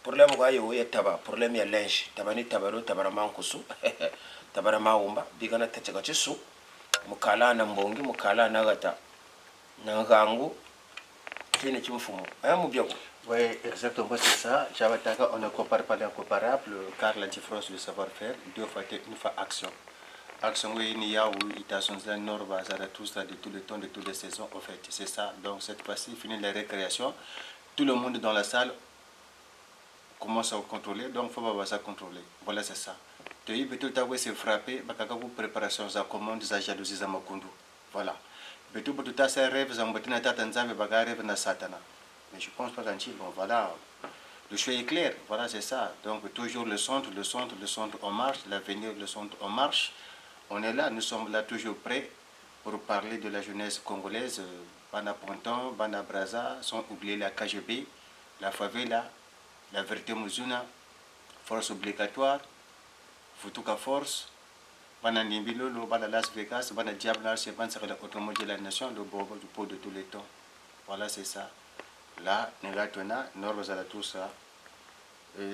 problème ko ayo ya taba problème ya linge tabani tabaro tabara mankusu tabara maumba bigana teteka chisu mukala na mbongi mukala na gata na gangu kene chimfumo aya mubyako. Oui, exactement, c'est ça. Jabataka, on ne compare pas l'incomparable car la différence de savoir-faire, deux fois une fois action. Action, oui, il y a où il y a son nord, bazar, tout ça, de tous les temps, de toutes les saisons, en fait. C'est ça. Donc, cette fois-ci, fini la récréation. Tout le monde dans la salle commence à contrôler, donc il faut pas ça contrôler. Voilà, c'est ça. Tu as tout à c'est frappé, bakaka vous préparation za commande za jalousie za makundu. Voilà. Mais tout à ça rêve za mbatina tatanzambe baga rêve na satana. Mais je pense pas qu'anchi bon voilà. Le choix est clair, voilà c'est ça. Donc toujours le centre en marche, l'avenir le centre en marche. On est là, nous sommes là toujours prêts pour parler de la jeunesse congolaise. Bana Ponton, Bana Braza, sans oublier la KGB, la favela, la vérité Muzuna, force obligatoire, Futuka Force, Bana Nimbilolo, Bana Las Vegas, Bana Diabla, c'est Bana Automobile de la Nation, le bobo du pot de tous les temps. Voilà, c'est ça. Là, Negatona, Norbazala, tout ça.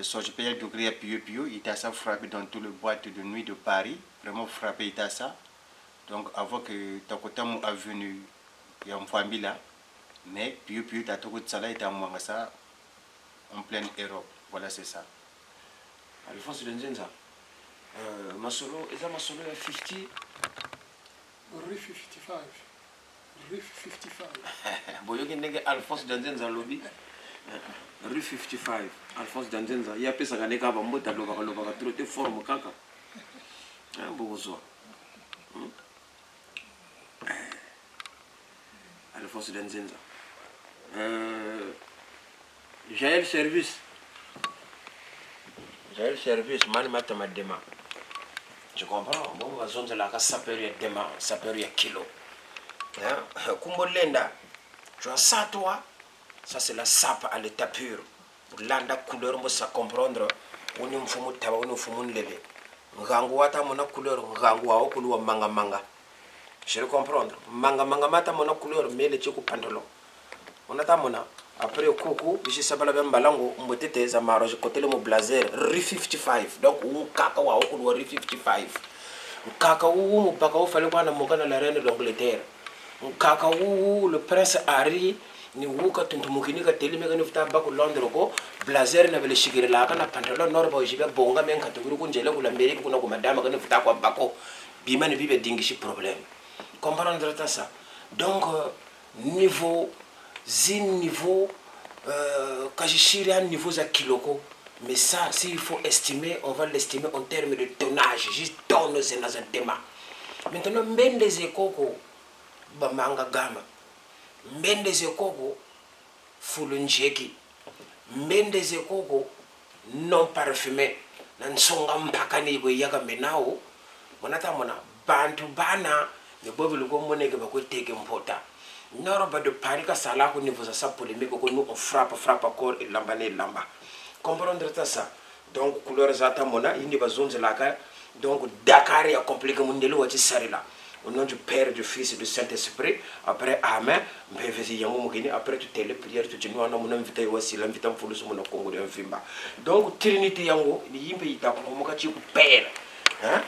Sojpaya Degré à Pio, il t'a ça frappé dans tout le boîte de nuit de Paris, vraiment frappé, il t'a ça. Donc, avant que Takotamu a venu, il y a une famille là, mais Pio, t'as tout ça là, il t'a moins ça, en pleine Europe. Voilà, c'est ça. Alphonse Dianzenza, Masolo, est-ce que Masolo est 50? Rue 55. Rue 55. Boyoki nenge Alphonse Dianzenza lobby. Rue 55. Alphonse Dianzenza. Il y a pesa kaneka ba mbota loba trotter forme kaka. Un bozo. Alphonse Dianzenza. Jaël service, mani matama dema. Je comprends. Bon, la zone de la casse sapeur dema, sapeur kilo. Kumbo lenda, tu as ça toi. Ça c'est la sape à l'état pur. Pour l'anda couleur, on ça comprendre. On est un fumu taba, on est un fumu lele. Ngangu wata mona couleur, ngangu wa okulu manga. Je le comprendre. Manga mata mona couleur, mais le tchoko pantalon. On a mona. Après au coco, je sais pas la même balango, on mettait des amarrages côté le mot blazer, Rue 55. Donc, on caca wa okulu Rue 55. On caca ou bakao fallait pas na mogana la reine d'Angleterre. On caca ou le prince Harry. Ni wuka tuntumukini ka teli mega nifta bako Londres ko blazer na vele shigire la kana pantalon norba ojibe bonga men kategori ko njele ko l'Amérique ko na ko madame ka nifta ko bako bimane bibe dingishi problème comprendre ça. Donc niveau zin niveau kajishiri un niveau za kiloko. Mais ça, s'il faut estimer, on va l'estimer en termes de tonnage, juste tonnes c'est dans un thème. Maintenant, mbende zekoko bamanga gama, mbende zekoko fulunjeki, mbende zekoko non parfumé, nansonga mpakani bo yaga menao, monata mona bantu bana ne bobu lugo moneke bako teke mpota. Noroba de Paris ka sala ko niveau ça polémique ko nous on frappe corps et lamba ne lamba. Comprendre ça. Donc couleur zata mona ini ba zone zelaka. Donc Dakar a compliqué mon délo wati sarila. Au nom du Père, du Fils et du Saint-Esprit. Après amen, après tu télé prière tu dis nous on a invité aussi l'invité pour le Congo de Vimba. Donc Trinité yango ni yimbe ita ko mo ka ci Père. Hein?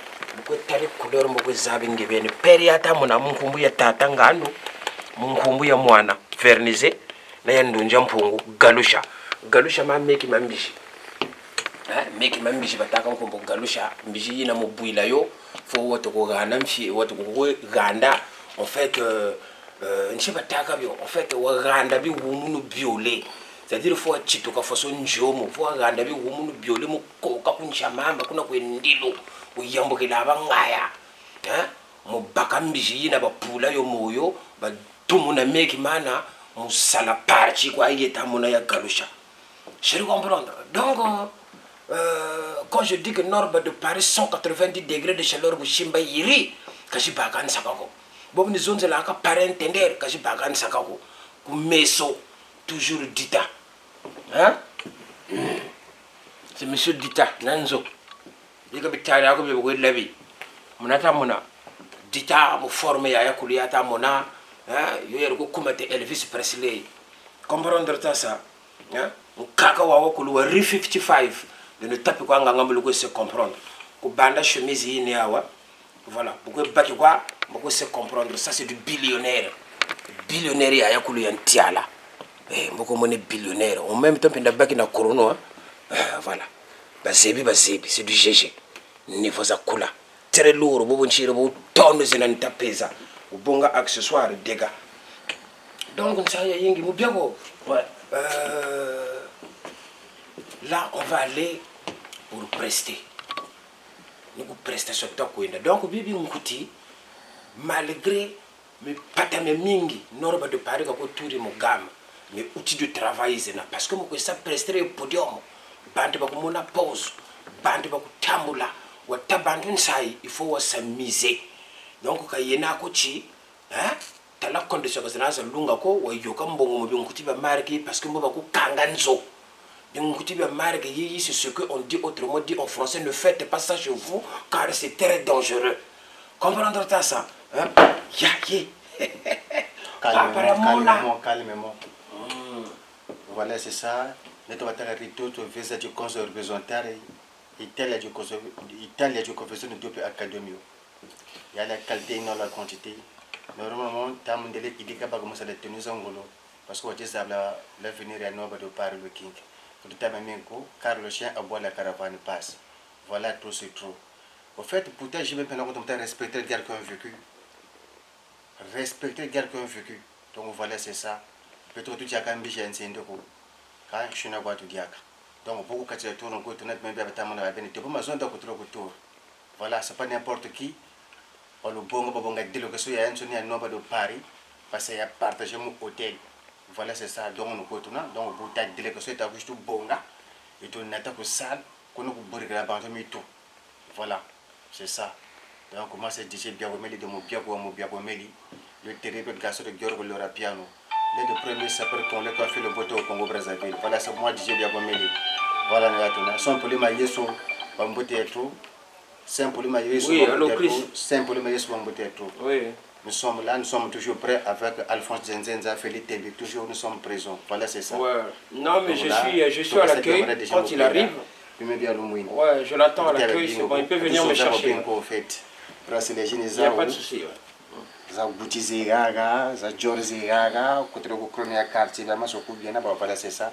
Ko tare couleur mo ko zabi ngibene. Père yata mona munkumbu ya tata ngano. Munkumbu ya mwana vernisé na ya ndunja mpungu galusha. Galusha ma meki mambishi. Meki mambishi bataka nkombo galusha mbiji ina mubuila yo fo woto ko ganda mfi woto ko ganda en fait nchi bataka bio en fait wa ganda bi wumunu biolé c'est-à-dire fo chito ka faso njomo fo ganda bi wumunu biolé mu ko ka kuncha mamba kuna ko ndilo uyambo kila bangaya mu bakambiji ina bapula yo moyo ba tumuna meki mana musala parchi kwa yeta mona ya galusha. Je comprends. Donc quand je dis que Norba de Paris 190 degrés de chaleur Bushimba Yiri, Kaji Bagan Sakako. Bob ni zone la ka parentender Kaji Bagan Sakako. Meso, toujours Dita. Hein? C'est monsieur Dita, Nanzo. Il y a des gens qui ont été levés. Monata Mona. Dita, mo formé ya Kuliata Mona. Il y a des Elvis Presley. Comprendre ça? Hein? Kaka wawo kuluwa ri 55 de ne taper quoi ngangambulu ko se comprendre ko banda chemise yi ne awa voilà beaucoup baki quoi beaucoup se comprendre ça c'est du billionnaire ya yakulu yantiala beaucoup moné billionnaire en même temps penda baki na corono voilà bazebi c'est du GG niveau za kula très lourd bobo nchiro bo tonne zinanita pesa ubonga accessoire dégâts donc ça y yingi mu biako ouais là, on va aller pour prester. Nous prestons ce temps. Donc, bibi mkuti, malgré mes patame mingi, norba de Paris kako touri mo gamme, mes outils de travail zena, parce que moi ça prester au podium, bande bako mona pause, bande bako tambula, wa tabandun sai, il faut s'amuser. Donc, quand yena ko chi, hein, t'as la condition que c'est lunga ko, wa yoka mbongo mo mkuti ba marqué parce que moi bako kanganzo. C'est ce qu'on dit autrement dit en français, ne faites pas ça chez vous car c'est très dangereux. Comprendre ça? Hein? Calmement. Voilà, c'est ça. Nous avons tout visa du conseil horizontal. Italie du confession de deux académies. Il y a la qualité et non la quantité. Normalement, tu as un délai qui dit que ça va tenir en gros. Parce que tu as l'avenir à Nord de Paris le King. Car le chien aboie la caravane passe. Voilà, tout c'est trop. Au fait, pourtant, je vais respecter le gars qui a vécu. Respecter le gars qui a vécu. Donc voilà, c'est ça. Peut-être que tu as quand même bien enseigné de coup. Quand je suis là, tu dis. Donc beaucoup quand tu tournes, tu n'as même pas ta main à la bénédiction. Pour ma zone de retour. Voilà, c'est pas n'importe qui. Pour le bon, il y a un nombre de Paris. Parce qu'il y a partagé mon hôtel. Voilà, c'est ça. Donc, nous continuons. Donc, vous avez dit que c'est un peu bon. Et tout, on attaque au sale. Qu'on a beaucoup de la bande de tout. Voilà, c'est ça. Donc, moi, c'est DJ Biagomeli de mon Biagomeli. Le terrible garçon de Giorgio Lora Piano. Les deux premiers sapeurs qu'on a fait le vote au Congo Brazzaville. Voilà, c'est moi, DJ Biagomeli. Voilà, nous attendons. Sans pour les maillots, on va voter tout. Sans pour les maillots, on va voter tout. Oui. Nous sommes là, nous sommes toujours prêts avec Alphonse Zenzenza, Félix Tembi, toujours nous sommes présents. Voilà, c'est ça. Ouais. Non, mais je suis à l'accueil quand il arrive. Ouais, je l'attends à l'accueil, c'est bon, il peut venir me chercher. Il n'y a pas de souci. Voilà, c'est ça.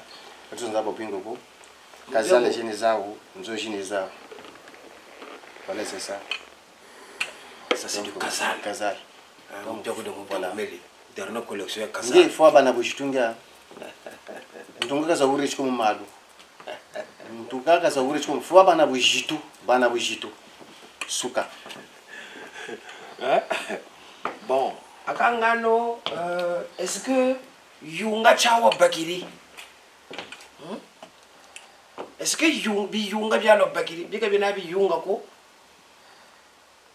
Voilà, c'est ça. Ça, c'est du Kazal. Donc, voilà. dernière collection ya kasa nge fo bana bushitunga ntunga za uri chiko malu ntunga za uri chiko fo bana bujitu suka bon akangano est-ce que yunga chawa bakiri est-ce que yunga byalo bakiri bika bina bi yunga ko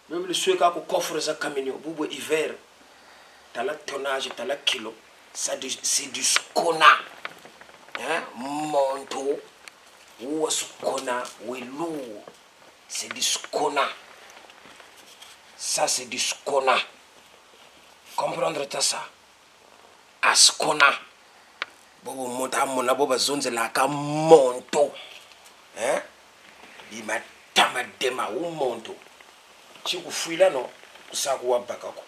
même le sueka ko coffre za camion bubo hiver tala tonnage tala kilo ça c'est du skona hein monto ou skona ou lourd c'est du skona ça c'est du skona comprendre ça askona bobo monta mona boba zonze la ka monto hein bima tama dema ou monto chiku fuila no saku wa bakako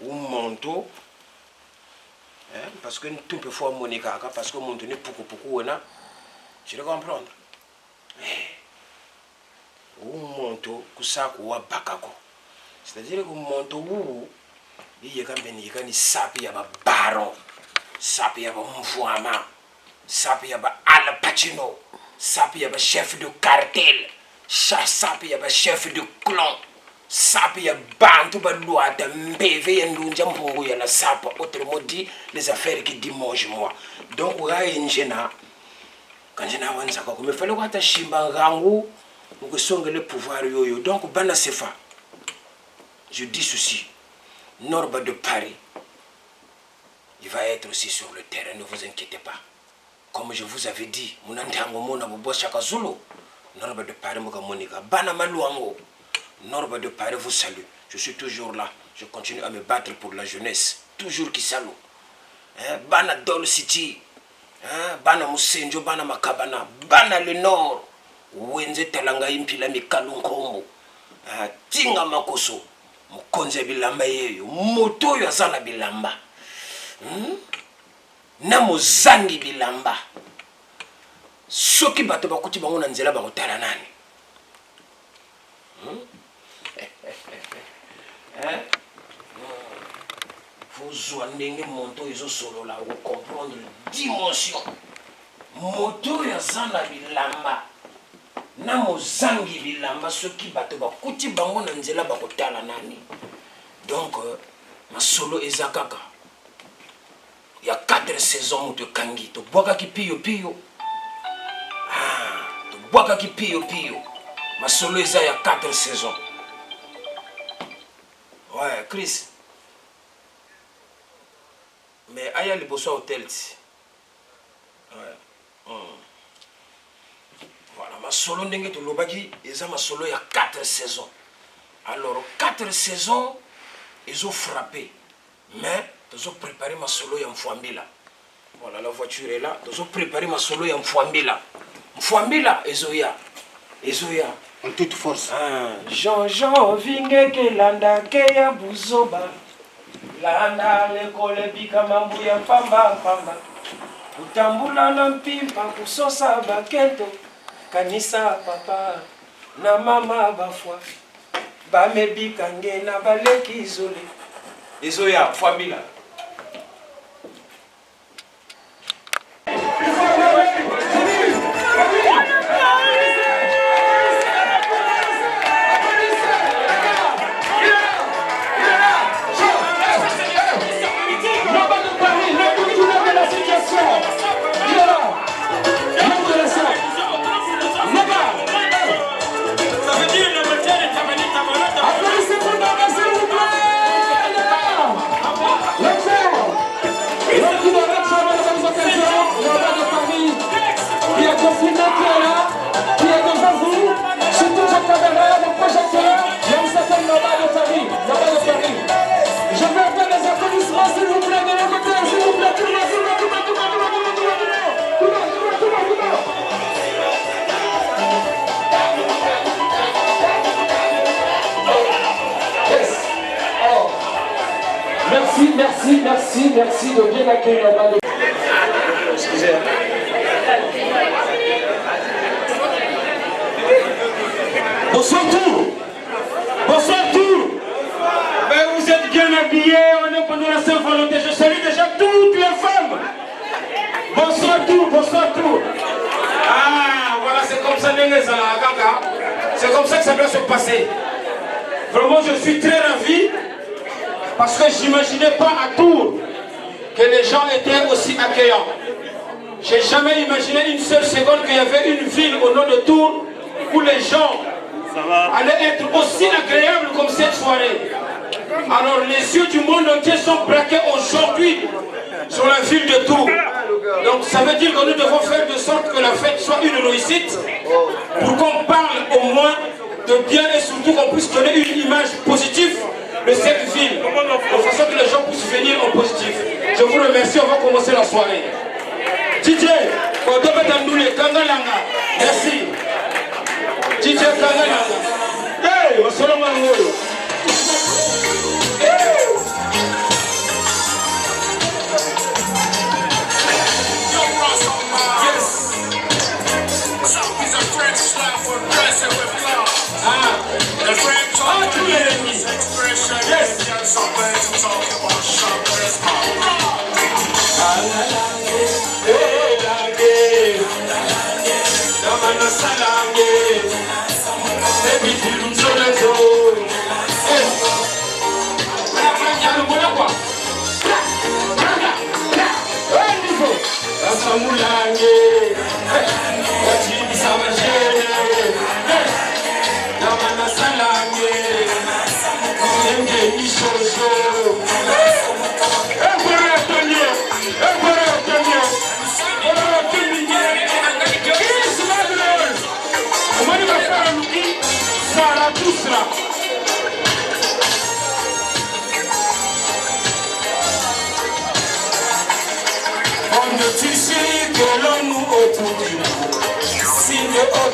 ou monto hein parce que tout peut fois monika parce que monto ne poukou wena tu le comprendre ou monto kusaku wa bakako c'est-à-dire que monto ou il y a quand même ni sapi ya ba baron sapi ya ba mvwama sapi ya ba Al Pacino sapi ya ba chef de cartel sapi ya ba chef de clan sapi ya bantu ba loi de mbeve ya ndunja mpungu ya na sapa autrement dit les affaires qui dimanche moi donc wa ingena kanjena wanza kwa kumefale kwa hata shimba ngangu ukisonga le pouvoir yoyo donc bana sefa je dis ceci Norba de Paris, il va être aussi sur le terrain, ne vous inquiétez pas. Comme je vous avais dit, Norba de Paris, Bana Malouango, Norba de Paris vous salue. Je suis toujours là, je continue à me battre pour la jeunesse, toujours qui salue. Bana Dol City, Bana Musenjo, Bana Makabana, Bana le Nord, Wenze Talanga Impila Mikalunkombo, Tinga Makoso. Mukonze bilamba yeyo moto yo azana bilamba na mozangi bilamba soki bato bakuti bango na nzela bakotala nani vous ndenge moto ezo solola ko comprendre dimension moto yo azana bilamba na mozangi bilamba soki bato bakuti bango na nzela bakotala nani donc masolo ezakaka ya 4 saisons moto kangi to boka ki piyo to boka ki piyo masolo eza ya 4 saisons ouais Chris mais aya liboso hotel ouais voilà masolo ndenge to lobaki eza masolo ya 4 saisons alors 4 saisons ils ont frappé mais ils ont préparé masolo ya mfwambila voilà la voiture est là ils ont préparé masolo ya mfwambila ezoya en toute force Jean vingeke landa ke ya buzoba landa lekole bika mambu ya pamba utambula na mpimpa kusosa baketo kanisa papa na mama bafwa bamebika nge na baleki izole ezoya famila Merci de bien accueillir la bande. Excusez. Bonsoir tout. Ben vous êtes bien habillés, on est pendant la Saint-Valentin. C'est comme ça que ça doit se passer. Vraiment, je suis très ravi parce que j'imaginais pas à Tours que les gens étaient aussi accueillants. J'ai jamais imaginé une seule seconde qu'il y avait une ville au nom de Tours où les gens allaient être aussi agréables comme cette soirée. Alors les yeux du monde entier sont braqués aujourd'hui sur la ville de Tours. Donc ça veut dire que nous devons faire de sorte que la fête soit une réussite pour qu'on parle au moins de bien et surtout qu'on puisse donner une image positive de cette ville, de façon que les gens puissent venir en positif. Je vous remercie, on va commencer la soirée. DJ, merci. DJ Kangalanga. Hey, assalamu alaikum.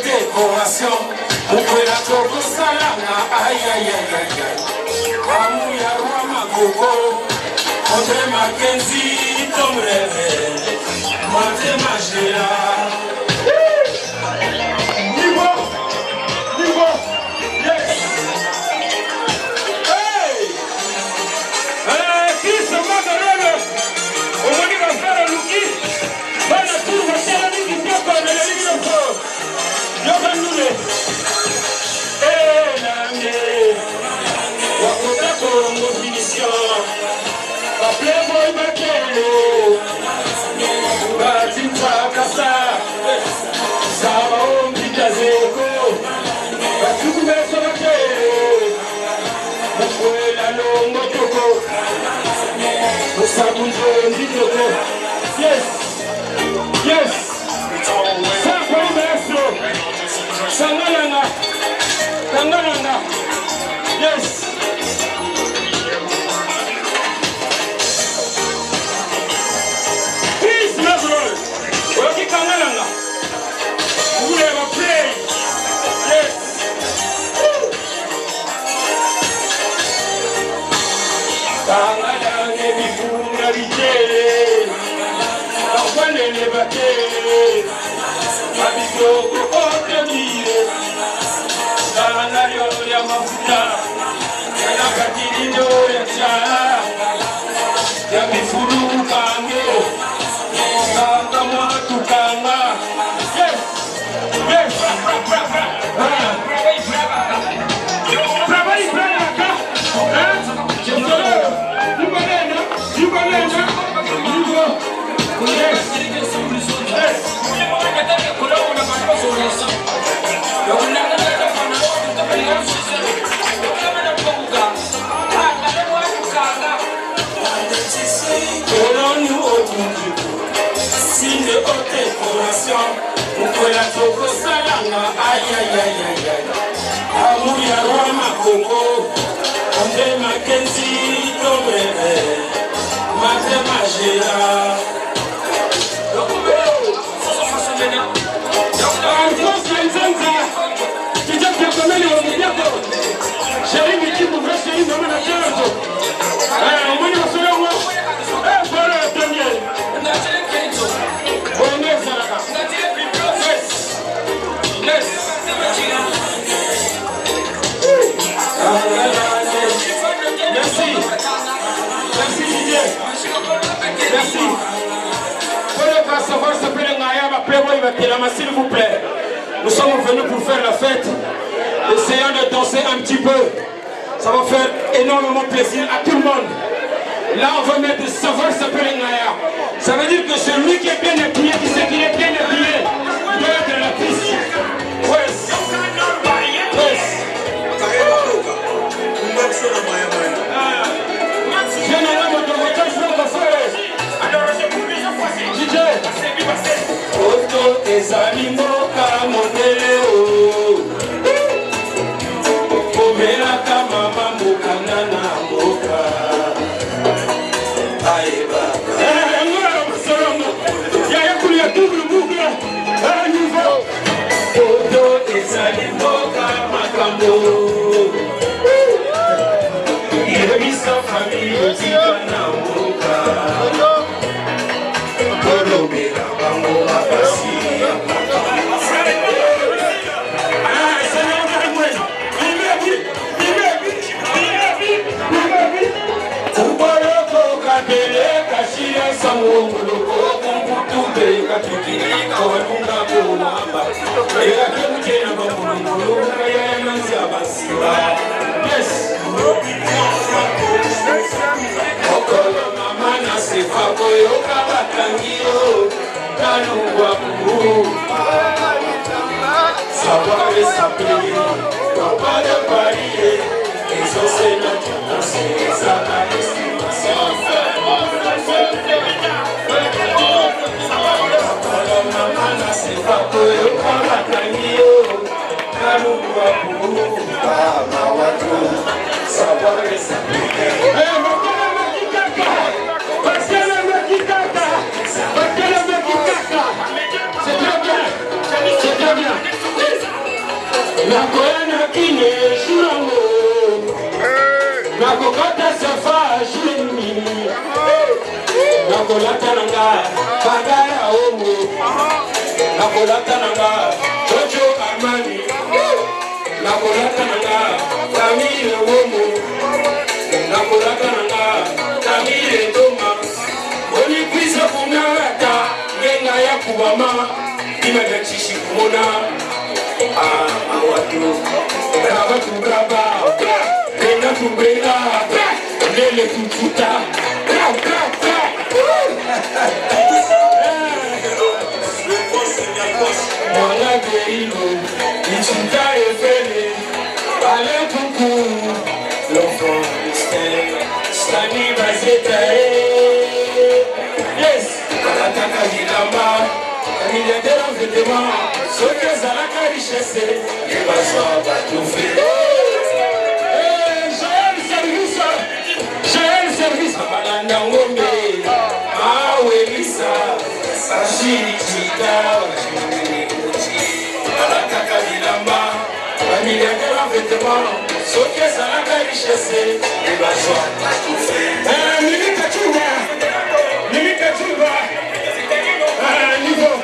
Décoration, on peut la coco salana, aïe aïe aïe aïe. Amouya Rama Gogo, André Mackenzie, Tom Rêve, Mate Magéa. Niveau, yes. Hey, qui se moque de l'homme? On va dire faire un lookie. Va la tour, va faire un lookie, bien comme elle est libre. Yokanule, Elange, Wakota Kongo finition, Playboy Bakelo, Batinta Kasa, Saba Ombitazeko, Batukume Sobakelo, Mukwela Longo Toko, Musabunzo Nditoko. Yes. Sakwa Maestro. Kangalanga, yes. Please, Nazareth, Waki Kangalanga, we will have a play, yes. Kangalanga, Bifuna, Bijele, Kakwane, Nebate, Abiko, Otemire. Sanario ya mafuta yana katilindo ya chala ya mifuru kange kanga mwatu kanga yes yes travail braka Amuya Rama Congo, André Mackenzie, Tomere, Mate Magéa. S'il vous plaît. Nous sommes venus pour faire la fête. Essayons de danser un petit peu. Ça va faire énormément plaisir à tout le monde. Là, on va mettre Savoir s'appeler Naya. Ça veut dire que celui qui est bien habillé, qui sait qu'il est bien habillé, doit être dans la piste. Oto ezali mboka mondele o omelaka mama mokanda na mboka ayebaka yayakulia double boucle à niveau. Oto ezali mboka makambo yebisa famille otika na mboka kolobela bango bapasi kuboloko kabele kashia samongoloko kumputumbe katukilika walunga kuwamba ekakemukena bamulungulu kayayananzi abasiba. Yes. Okolo mama na sefa koyoka batangio kanungwa kuhu savoir s'appeler non pas de parier ils ont ces notes c'est ça la estimation. Okolo mama na sefa koyoka batangio kanungwa kuhu mama watu savoir s'appeler. Nakoyana kine shurango nakokata safa shureni nakolata nanga bagara omo nakolata nanga Jojo Armani nakolata nanga Camille omo nakolata nanga Camille Doma oni kwisa kunarata ngenga ya kubama imadachishi kumona awatu abatu braba kenda tumbela lele tututa mwana geilo ichuta efele ale kuku l'enfant stani bazeta yes alataka hilamba milliardaire en vêtements, ceux qui ont la richesse, les besoins batoufés. J'ai le service, Malanda Ngombe, Awelisa, Sachiri Chita, Alataka Vilamba, un milliardaire en vêtements, ceux qui ont la richesse, les besoins batoufés. Mimi Kachuba, niveau.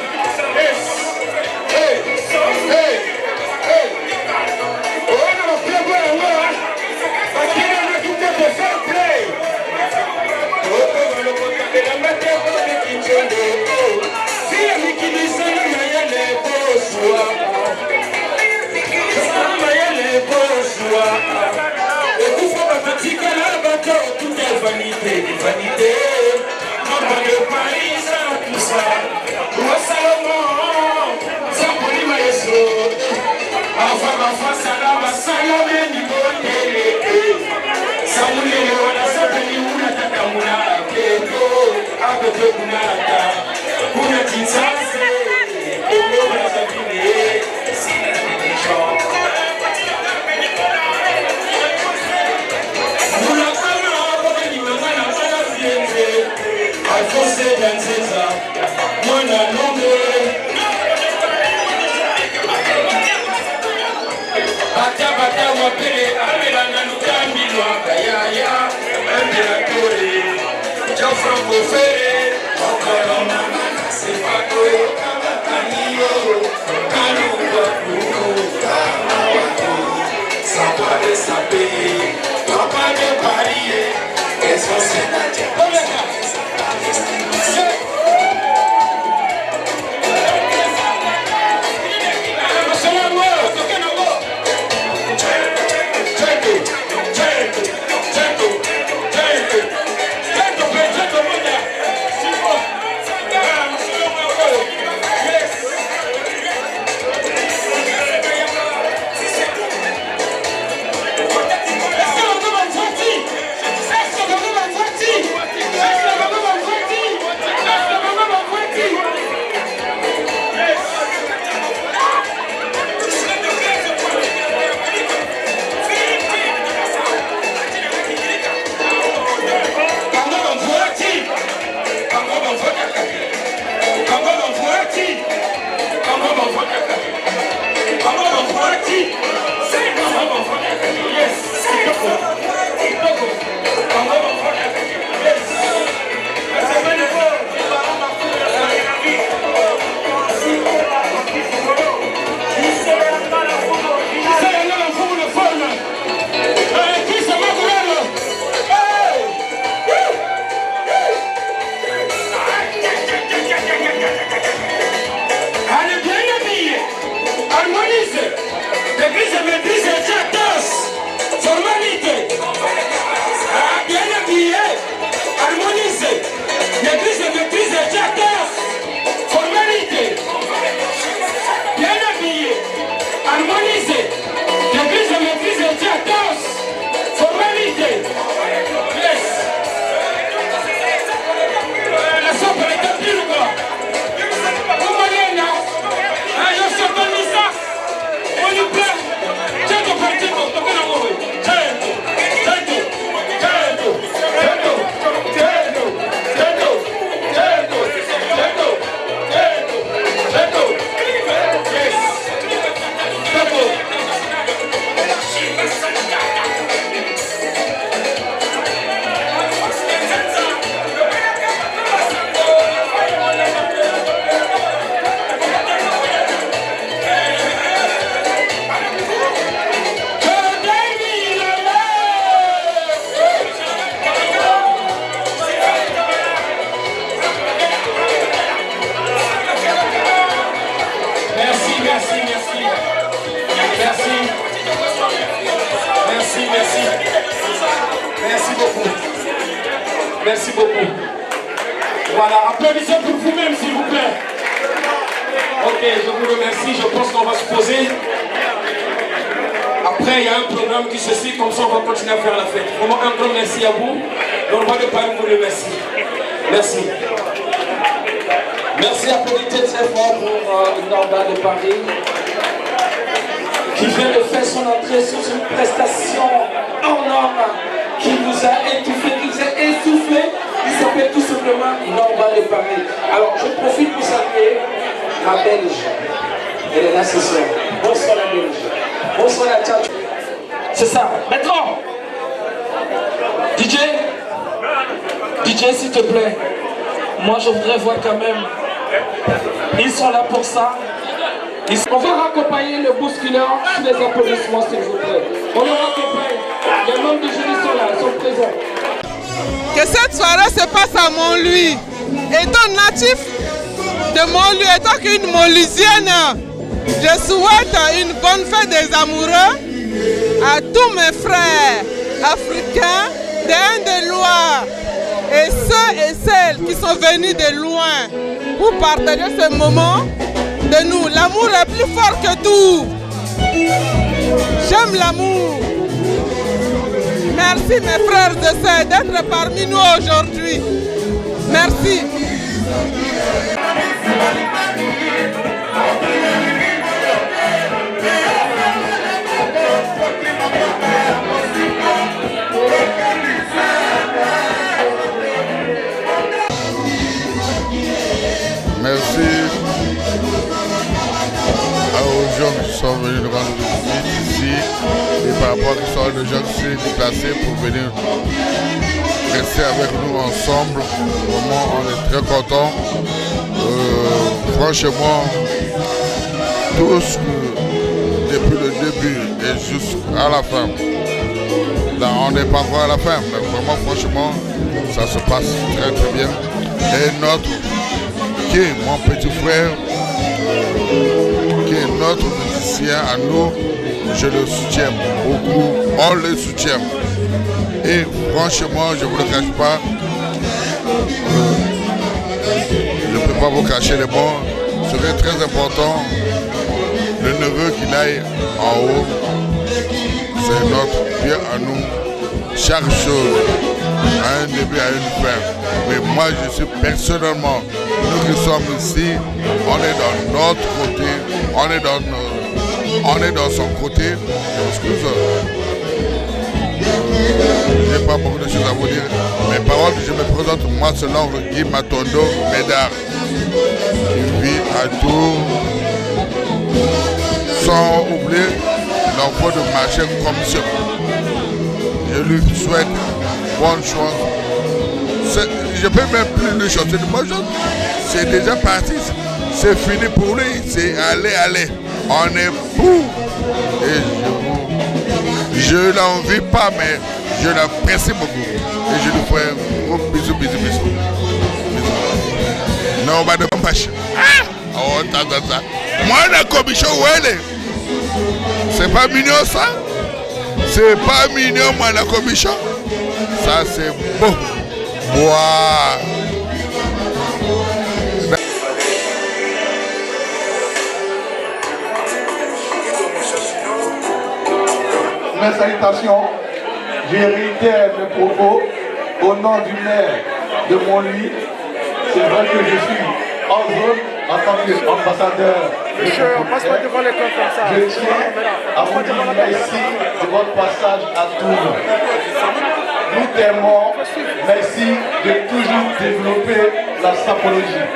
Vanité, vanité, non pas de Paris, ça, tout ça. Roi Salomon, Zapoli Maestro, enfin, Salama, Salomé, Nibote, Samoulé, Wana, Sapeli, Una, Takamuna, Keto, Abeto, Kunata, Kuna Titsase, Ola, Sapine, Sina, Dijon. Alphonse Danzeza, Mona Nombe, Bata Wapele, Amelana Lukambi, Yaya, Impératore, Jean-Franco Ferré, Merci. Merci beaucoup. Merci beaucoup. Voilà, applaudissez pour vous-même, s'il vous plaît. Ok, je vous remercie. Je pense qu'on va se poser. Après, il y a un programme qui se suit, comme ça on va continuer à faire la fête. Vraiment un grand merci à vous. Norba de Paris vous remercie. Merci. Merci, applaudissez très fort pour Norba de Paris, qui vient de faire son entrée sur une prestation en homme qui vous a étouffé, qui vous a essoufflé. Il s'appelle tout simplement Norba de Paris. Alors, je profite pour saluer ma Belge. Elle est là ce soir. Bonsoir la Belge. Bonsoir la tchatch. C'est ça. Maintenant, DJ, s'il te plaît. Moi, je voudrais voir quand même. Ils sont là pour ça. On va raccompagner le bousculeur sous les applaudissements, s'il vous plaît. On le raccompagne. Les membres du jury sont là, ils sont présents. Que cette soirée se passe à Montlouis. Étant natif de Montlouis, étant qu'une Montluisienne, je souhaite une bonne fête des amoureux à tous mes frères africains de Loire et ceux et celles qui sont venus de loin pour partager ce moment de nous. L'amour est plus fort que tout. J'aime l'amour. Merci mes frères et sœurs d'être parmi nous aujourd'hui. Merci. Merci aux gens qui sont venus devant nous ici et par rapport à l'histoire de gens qui sont déplacés pour venir rester avec nous ensemble. Vraiment, on est très contents. Franchement, tous depuis le début et jusqu'à la fin. Là, on n'est pas encore à la fin, mais vraiment, franchement, ça se passe très très bien. Et notre qui est mon petit frère, qui est notre musicien à nous, je le soutiens beaucoup, on le soutient. Et franchement, je ne vous le cache pas, je ne peux pas vous cacher les mots, ce serait très important, le neveu qu'il aille en haut, c'est notre bien à nous. Chaque chose a un début, a une fin. Mais moi, je suis personnellement, nous qui sommes ici, on est dans notre côté, on est dans son côté. Excuse, je n'ai pas beaucoup de choses à vous dire. Mes paroles, je me présente, moi, c'est l'oncle Guy Matondo Médard, qui vit à Tours, sans oublier l'enfant de marché comme ça. Je lui souhaite bonne chance. Je ne peux même plus lui chanter de bonne chance. C'est déjà parti. C'est fini pour lui. C'est allez. On est fou. Et je ne l'envie pas, mais je l'apprécie beaucoup. Et je lui fais un gros bisou. Non, on va de compassion. Oh, ça. Moi, la commission, où elle est? C'est pas mignon, ça? C'est pas mignon, moi, la commission. Ça, c'est beau. Wow. Mes salutations. Je réitère mes propos au nom du maire de Montlouis. C'est vrai que je suis en zone en tant qu'ambassadeur. Monsieur, passe-moi devant les comptes comme ça. Je tiens à vous dire merci de votre passage à Tours. Nous t'aimons, merci de toujours développer la sapologie.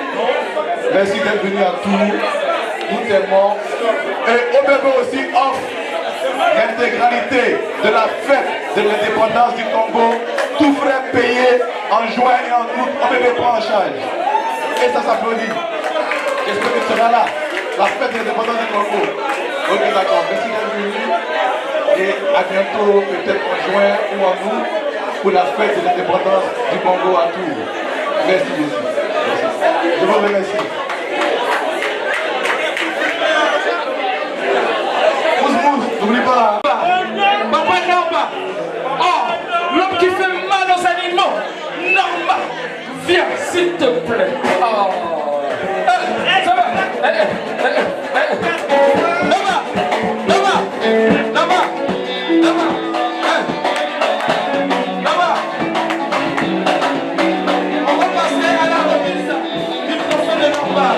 Merci d'être venu à Tours. Nous t'aimons. Et OBB aussi offre l'intégralité de la fête de l'indépendance du Congo, tout frais payé en juin et en août, OBB prend en charge. Et ça s'applaudit. J'espère que tu seras là. La fête de l'indépendance du Congo. Ok, d'accord. Merci d'être venu. Et à bientôt, peut-être en juin ou en août, pour la fête de l'indépendance du Congo à Tours. Merci, merci. Je vous remercie. N'oublie pas. Papa Norba. Norma, viens s'il te plaît. Oh. Ça va. Norma. On va passer à la remise du trophée de Norma.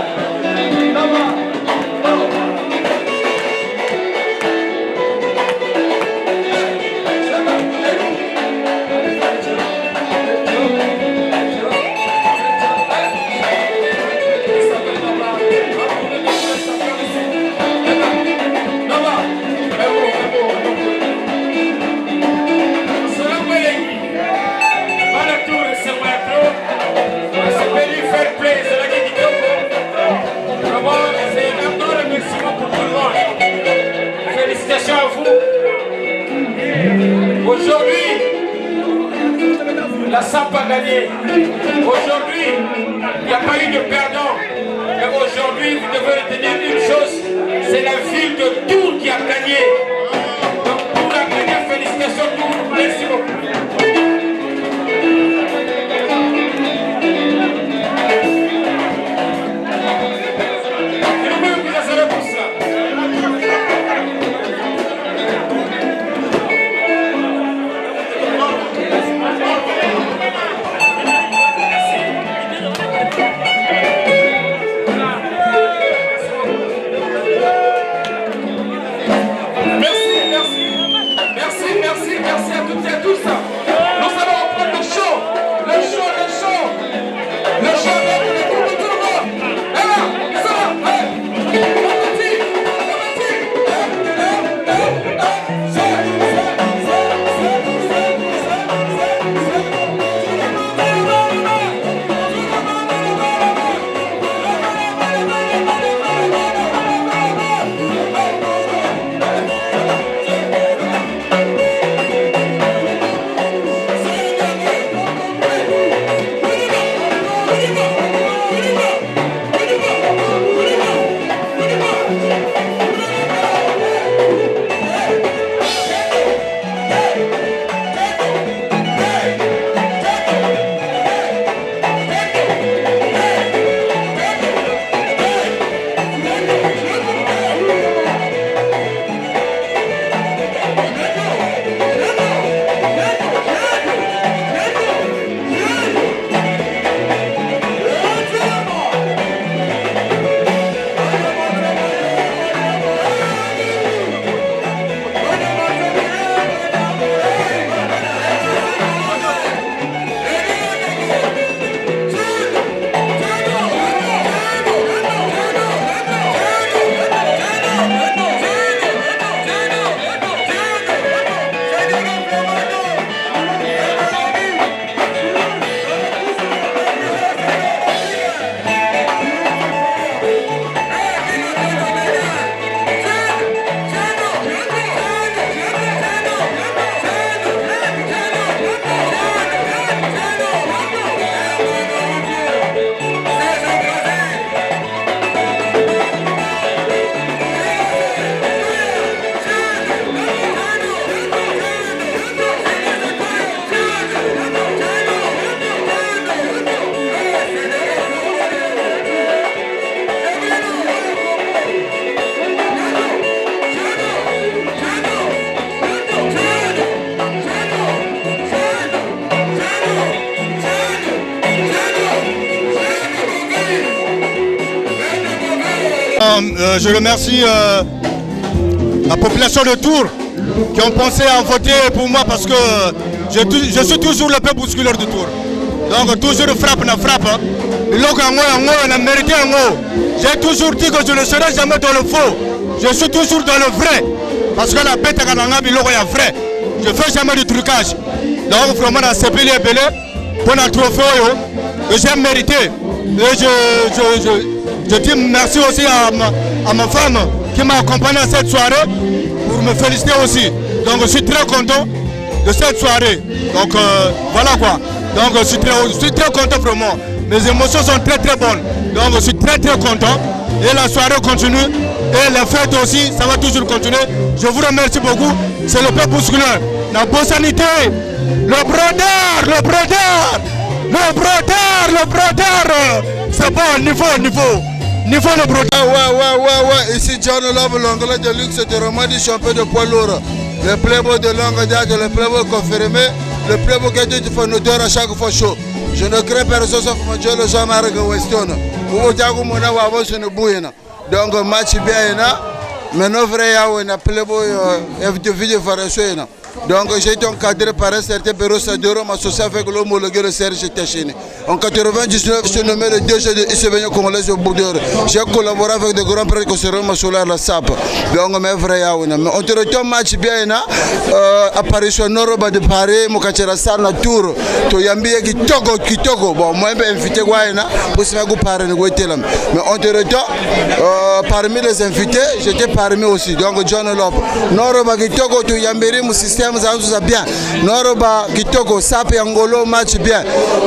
Félicitations à vous. Aujourd'hui, la SAP a gagné. Aujourd'hui, il n'y a pas eu de perdant. Mais aujourd'hui, vous devez retenir une chose, c'est la ville de Tours qui a gagné. Donc Tours a gagné, félicitations Tours. Merci beaucoup. Merci à toutes et à tous. Nous allons reprendre le show avec le coup de tournoi. Et là, ça va, Je remercie la population de Tours qui ont pensé à voter pour moi parce que je suis toujours le peu bousculeur de Tours. Donc toujours frappe na frappe. J'ai toujours dit que je ne serai jamais dans le faux. Je suis toujours dans le vrai. Parce que la bête est vrai. Je ne fais jamais du trucage. Donc vraiment la CPL est belle pour un trophée que j'ai mérité. Et je dis merci aussi à ma femme qui m'a accompagné à cette soirée pour me féliciter aussi. Donc je suis très content de cette soirée. Donc voilà quoi. Donc je suis très content vraiment. Mes émotions sont très bonnes. Donc je suis très content. Et la soirée continue. Et la fête aussi, ça va toujours continuer. Je vous remercie beaucoup. C'est le peuple bousculeur. La bonne sanité. Le brodeur. Le brodeur, c'est bon, niveau le brodeur. Ouais, ici John Love, l'anglais de luxe, c'était vraiment du champion de poids lourd. Le playboy de longue date, le playboy confirmé, le playboy qui a été fait une odeur à chaque fois chaud. Je ne crée personne sauf mon Dieu, le Jean-Marc Weston. Donc, match bien, maintenant, vrai, il y a playboy, vidéo faraceux. Donc j'ai été encadré par un certain bureau Sadoro, m'associé avec l'homologué de Serge Tachini. En 99, je suis nommé le DG de ICBN congolais au Boudeur. J'ai collaboré avec des grands prêtres concernant Solar la SAP. Donc mes frères, mais on te retrouve match bien, apparition Noroba de Paris, Mokachera Sana Tour, Toyambi Kitoko. Bon, moi je suis invité pour se faire parler. Mais on te retrouve parmi les invités, j'étais parmi aussi. Donc John Lop, Noroba Kitoko, Toyambiri, mon système. Bien. Noroba, Kitoko, Sap et Angolo, match bien.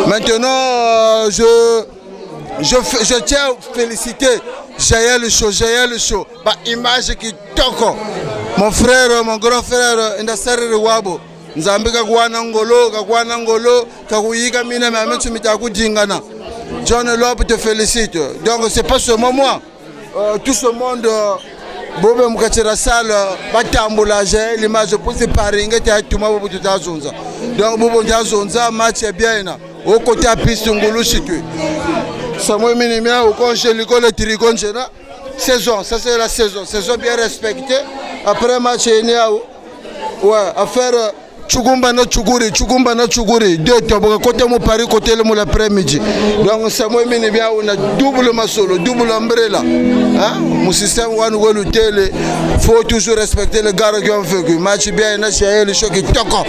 Maintenant, je tiens à féliciter Jaël Show. Bah, image Kitoko. Mon frère, mon grand frère, Indasari Wabo. Nzambi Kagwana Ngolo, Kakuyiga Mina, Mametsu Mitaku Dingana. John Lop te félicite. Donc, c'est pas seulement moi. Tout ce monde. Bobe mukachera sala batambula l'image pour se paringa ta tuma bobo tutazonza donc bobo ndazonza match est bien na au côté à piste ngulu chitwe Samuel Minimia au congé l'école trigonje na saison ça c'est la saison bien respectée après match ouais affaire Chugumba na Chuguri deux toboka côté mon Paris côté le l'après-midi donc Samuel Minimia on a double masolo double umbrella hein mon système one go télé faut toujours respecter les gars qui ont vécu match bien na chez le choc qui toko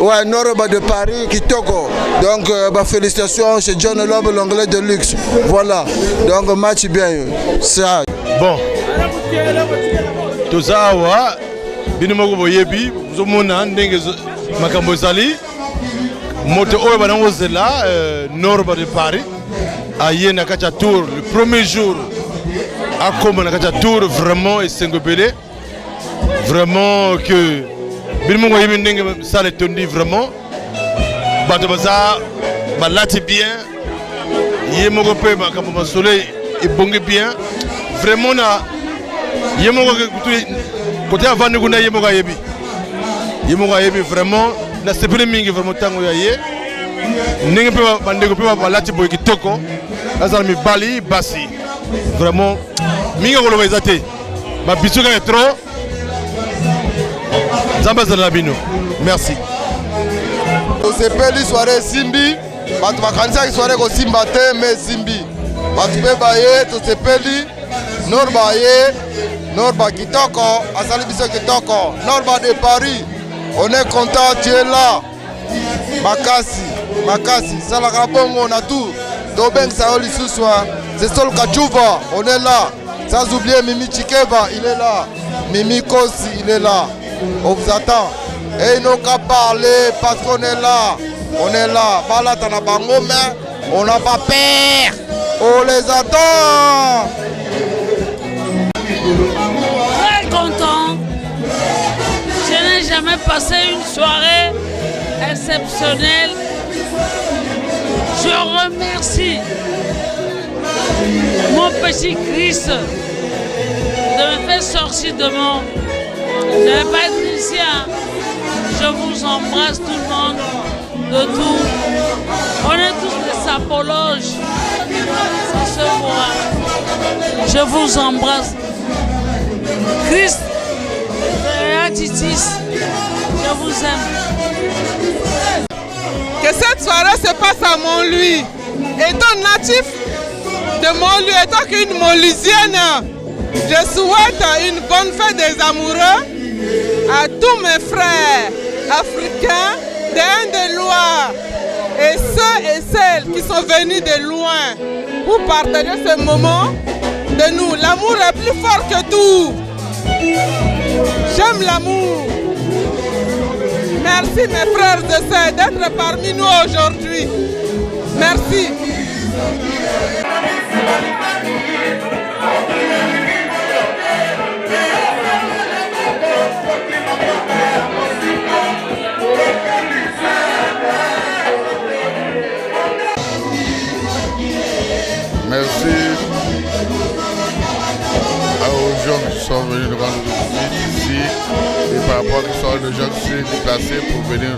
ouais Noroba de Paris qui toko donc félicitations chez John Love l'anglais de luxe voilà donc match bien ça bon tout ça ouais binimogo boyebi zomona ndenge makambo ezali moto oyo banango zela Noroba de Paris aye na kati ya tour le premier jour akoma na kati ya tour vraiment esengobele vraiment que binimogo yebi ndenge sala etondi vraiment bato baza balati bien ye moko mpe makambo masolo ebongi bien vraiment na ye moko côté avandi kuna ye moko ayebi vraiment na sepele mingi vraiment tango ya ye ndenge mpe bandeko mpe balati boye kitoko azala mibali basi vraiment mingi koloba eza te babisu kaka trop nzambe azala na bino merci tosepeli soirée esimbi bato bakanisaki soirée kosimba te me esimbi bato mpe baye tosepeli Noroba ye Noroba kitoko asali biso kitoko Noroba de Paris. On est content, tu es là. Makasi, Salaka Bongo, on a tout. Dobeng Saoli Souswa, c'est Sol Kachuva, on est là. Sans oublier Mimi Chikeva, il est là. Mimi Kosi, il est là. On vous attend. Et ils n'ont qu'à parler parce qu'on est là. On est là. Voilà, t'en as pas mais on n'a pas peur. On les attend. Très content. Je n'ai jamais passé une soirée exceptionnelle. Je remercie mon petit Christ de me faire sortir de mon... Je ne vais pas être ici. Je vous embrasse tout le monde, de tout. On est tous des sapologes. Ça se voit. Je vous embrasse. Christ, Titis, je vous aime. Que cette soirée se passe à Montlouis. Étant natif de Montlouis, étant qu'une Molusienne, je souhaite une bonne fête des amoureux à tous mes frères africains d'Inde-et-Loire et ceux et celles qui sont venus de loin pour partager ce moment de nous. L'amour est plus fort que tout. J'aime l'amour. Merci mes frères et sœurs d'être parmi nous aujourd'hui. Merci. donc ils sont des gens qui sont déplacés pour venir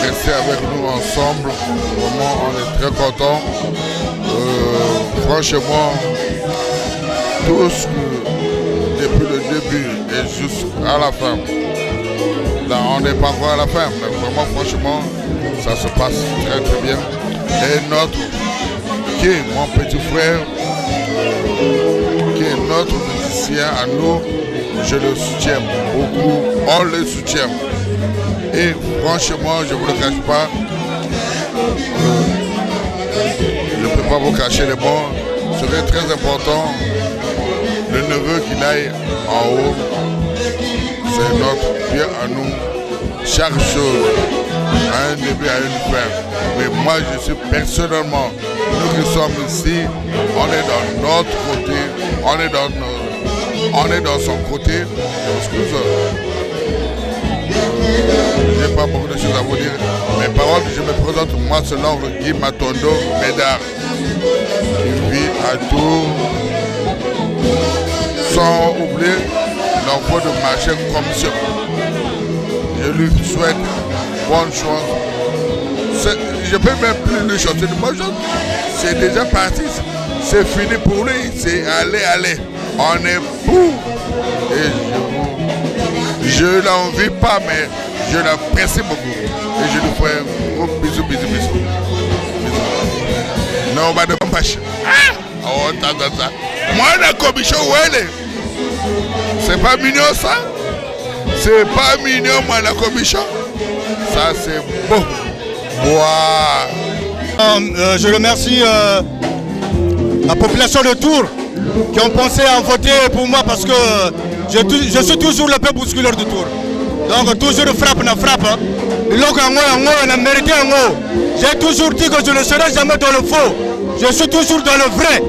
rester avec nous ensemble. Vraiment, on est très contents. Franchement, tout ce que depuis le début et jusqu'à la fin, là, on n'est pas encore à la fin, mais vraiment, franchement, ça se passe très très bien. Et notre, qui est mon petit frère, qui est notre musicien à nous, je le soutiens beaucoup, on le soutient. Et franchement, je ne vous le cache pas, je ne peux pas vous cacher les mots, ce serait très important, le neveu qu'il aille en haut, c'est notre bien à nous. Chaque chose a un début, a une fin. Mais moi, je suis personnellement, nous qui sommes ici, on est dans notre côté, on est dans son côté. Excuse, je n'ai pas beaucoup de choses à vous dire. Mais par contre, je me présente, moi, c'est l'oncle Guy Matondo Médard, qui vit à Tours, sans oublier l'envoi de marché comme ça. Je lui souhaite bonne chance. Je peux même plus lui chanter de bonne chance. C'est déjà parti. C'est fini pour lui. C'est allez. On est fou. Et je ne l'envie pas, mais je l'apprécie beaucoup. Et je lui fais un gros bisou. Non, on va de compassion. Oh, ça. Moi, la commission, où elle est? C'est pas mignon ça? C'est pas mignon, moi, la commission. Ça, c'est beau. Wow. Je remercie la population de Tours qui ont pensé à voter pour moi parce que je suis toujours le peu bousculeur de Tours. Donc, toujours frappe. J'ai toujours dit que je ne serai jamais dans le faux. Je suis toujours dans le vrai.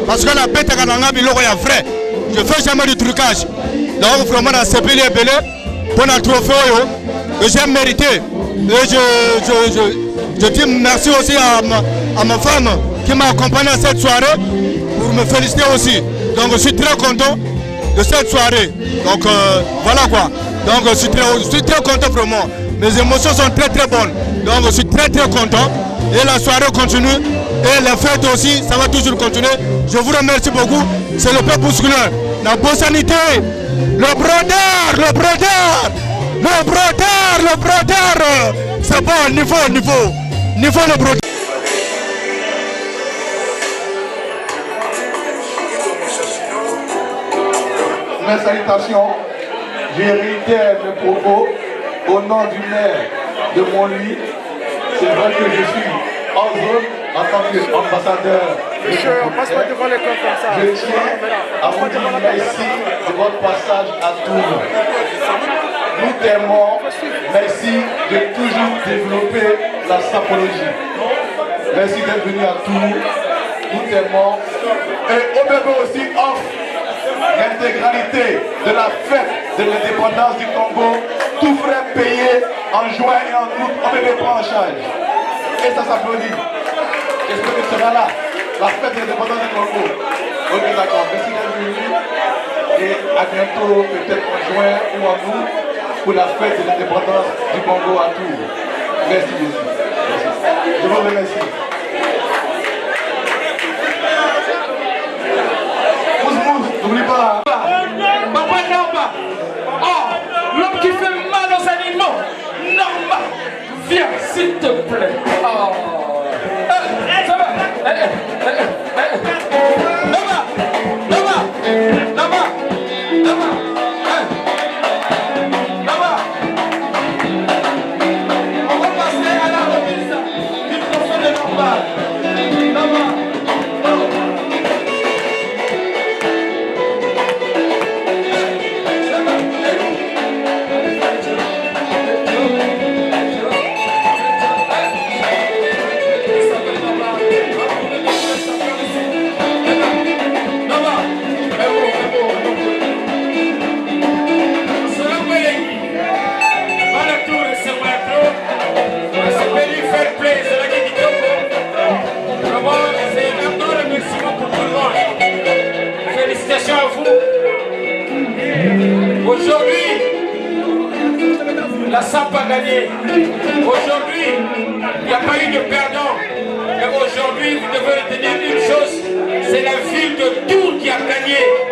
Parce que la bête est vrai. Je ne fais jamais du trucage. Donc, vraiment, la CPL est belle. Pour un trophée que j'ai mérité. Et je dis merci aussi à ma femme qui m'a accompagné à cette soirée pour me féliciter aussi. Donc je suis très content de cette soirée. Donc voilà quoi. Donc je suis très content vraiment. Mes émotions sont très bonnes. Donc je suis très content. Et la soirée continue. Et la fête aussi, ça va toujours continuer. Je vous remercie beaucoup. C'est le peuple bousculeur. La bonne sanité. Le brodeur. C'est bon, niveau le brodeur. Mes salutations, je réitère mes propos au nom du maire de Montlouis. C'est vrai que je suis en zone en tant qu'ambassadeur. Monsieur, passe-moi devant les comptes comme ça. Je tiens à vous dire merci de votre passage à Tours. Nous t'aimons, merci de toujours développer la sapologie. Merci d'être venu à Tours. Nous t'aimons. Et OBB aussi offre l'intégralité de la fête de l'indépendance du Congo, tout frais payé en juin et en août, OBB prend en charge. Et ça s'applaudit. J'espère que tu seras là. La fête de l'indépendance du Congo. Ok, d'accord. Merci d'être venu. Et à bientôt, peut-être en juin ou en août, pour la fête de l'indépendance du Congo à Tours. Merci beaucoup. Je vous remercie. N'oublie pas. Papa Norma. Oh, l'homme qui fait mal aux animaux. Norma, viens s'il te plaît. Oh. Ça va. Norma. On va passer à la remise du procès de Norma. ça pas gagné. Aujourd'hui, il n'y a pas eu de perdant. Mais aujourd'hui, vous devez retenir une chose, c'est la ville de Tours qui a gagné.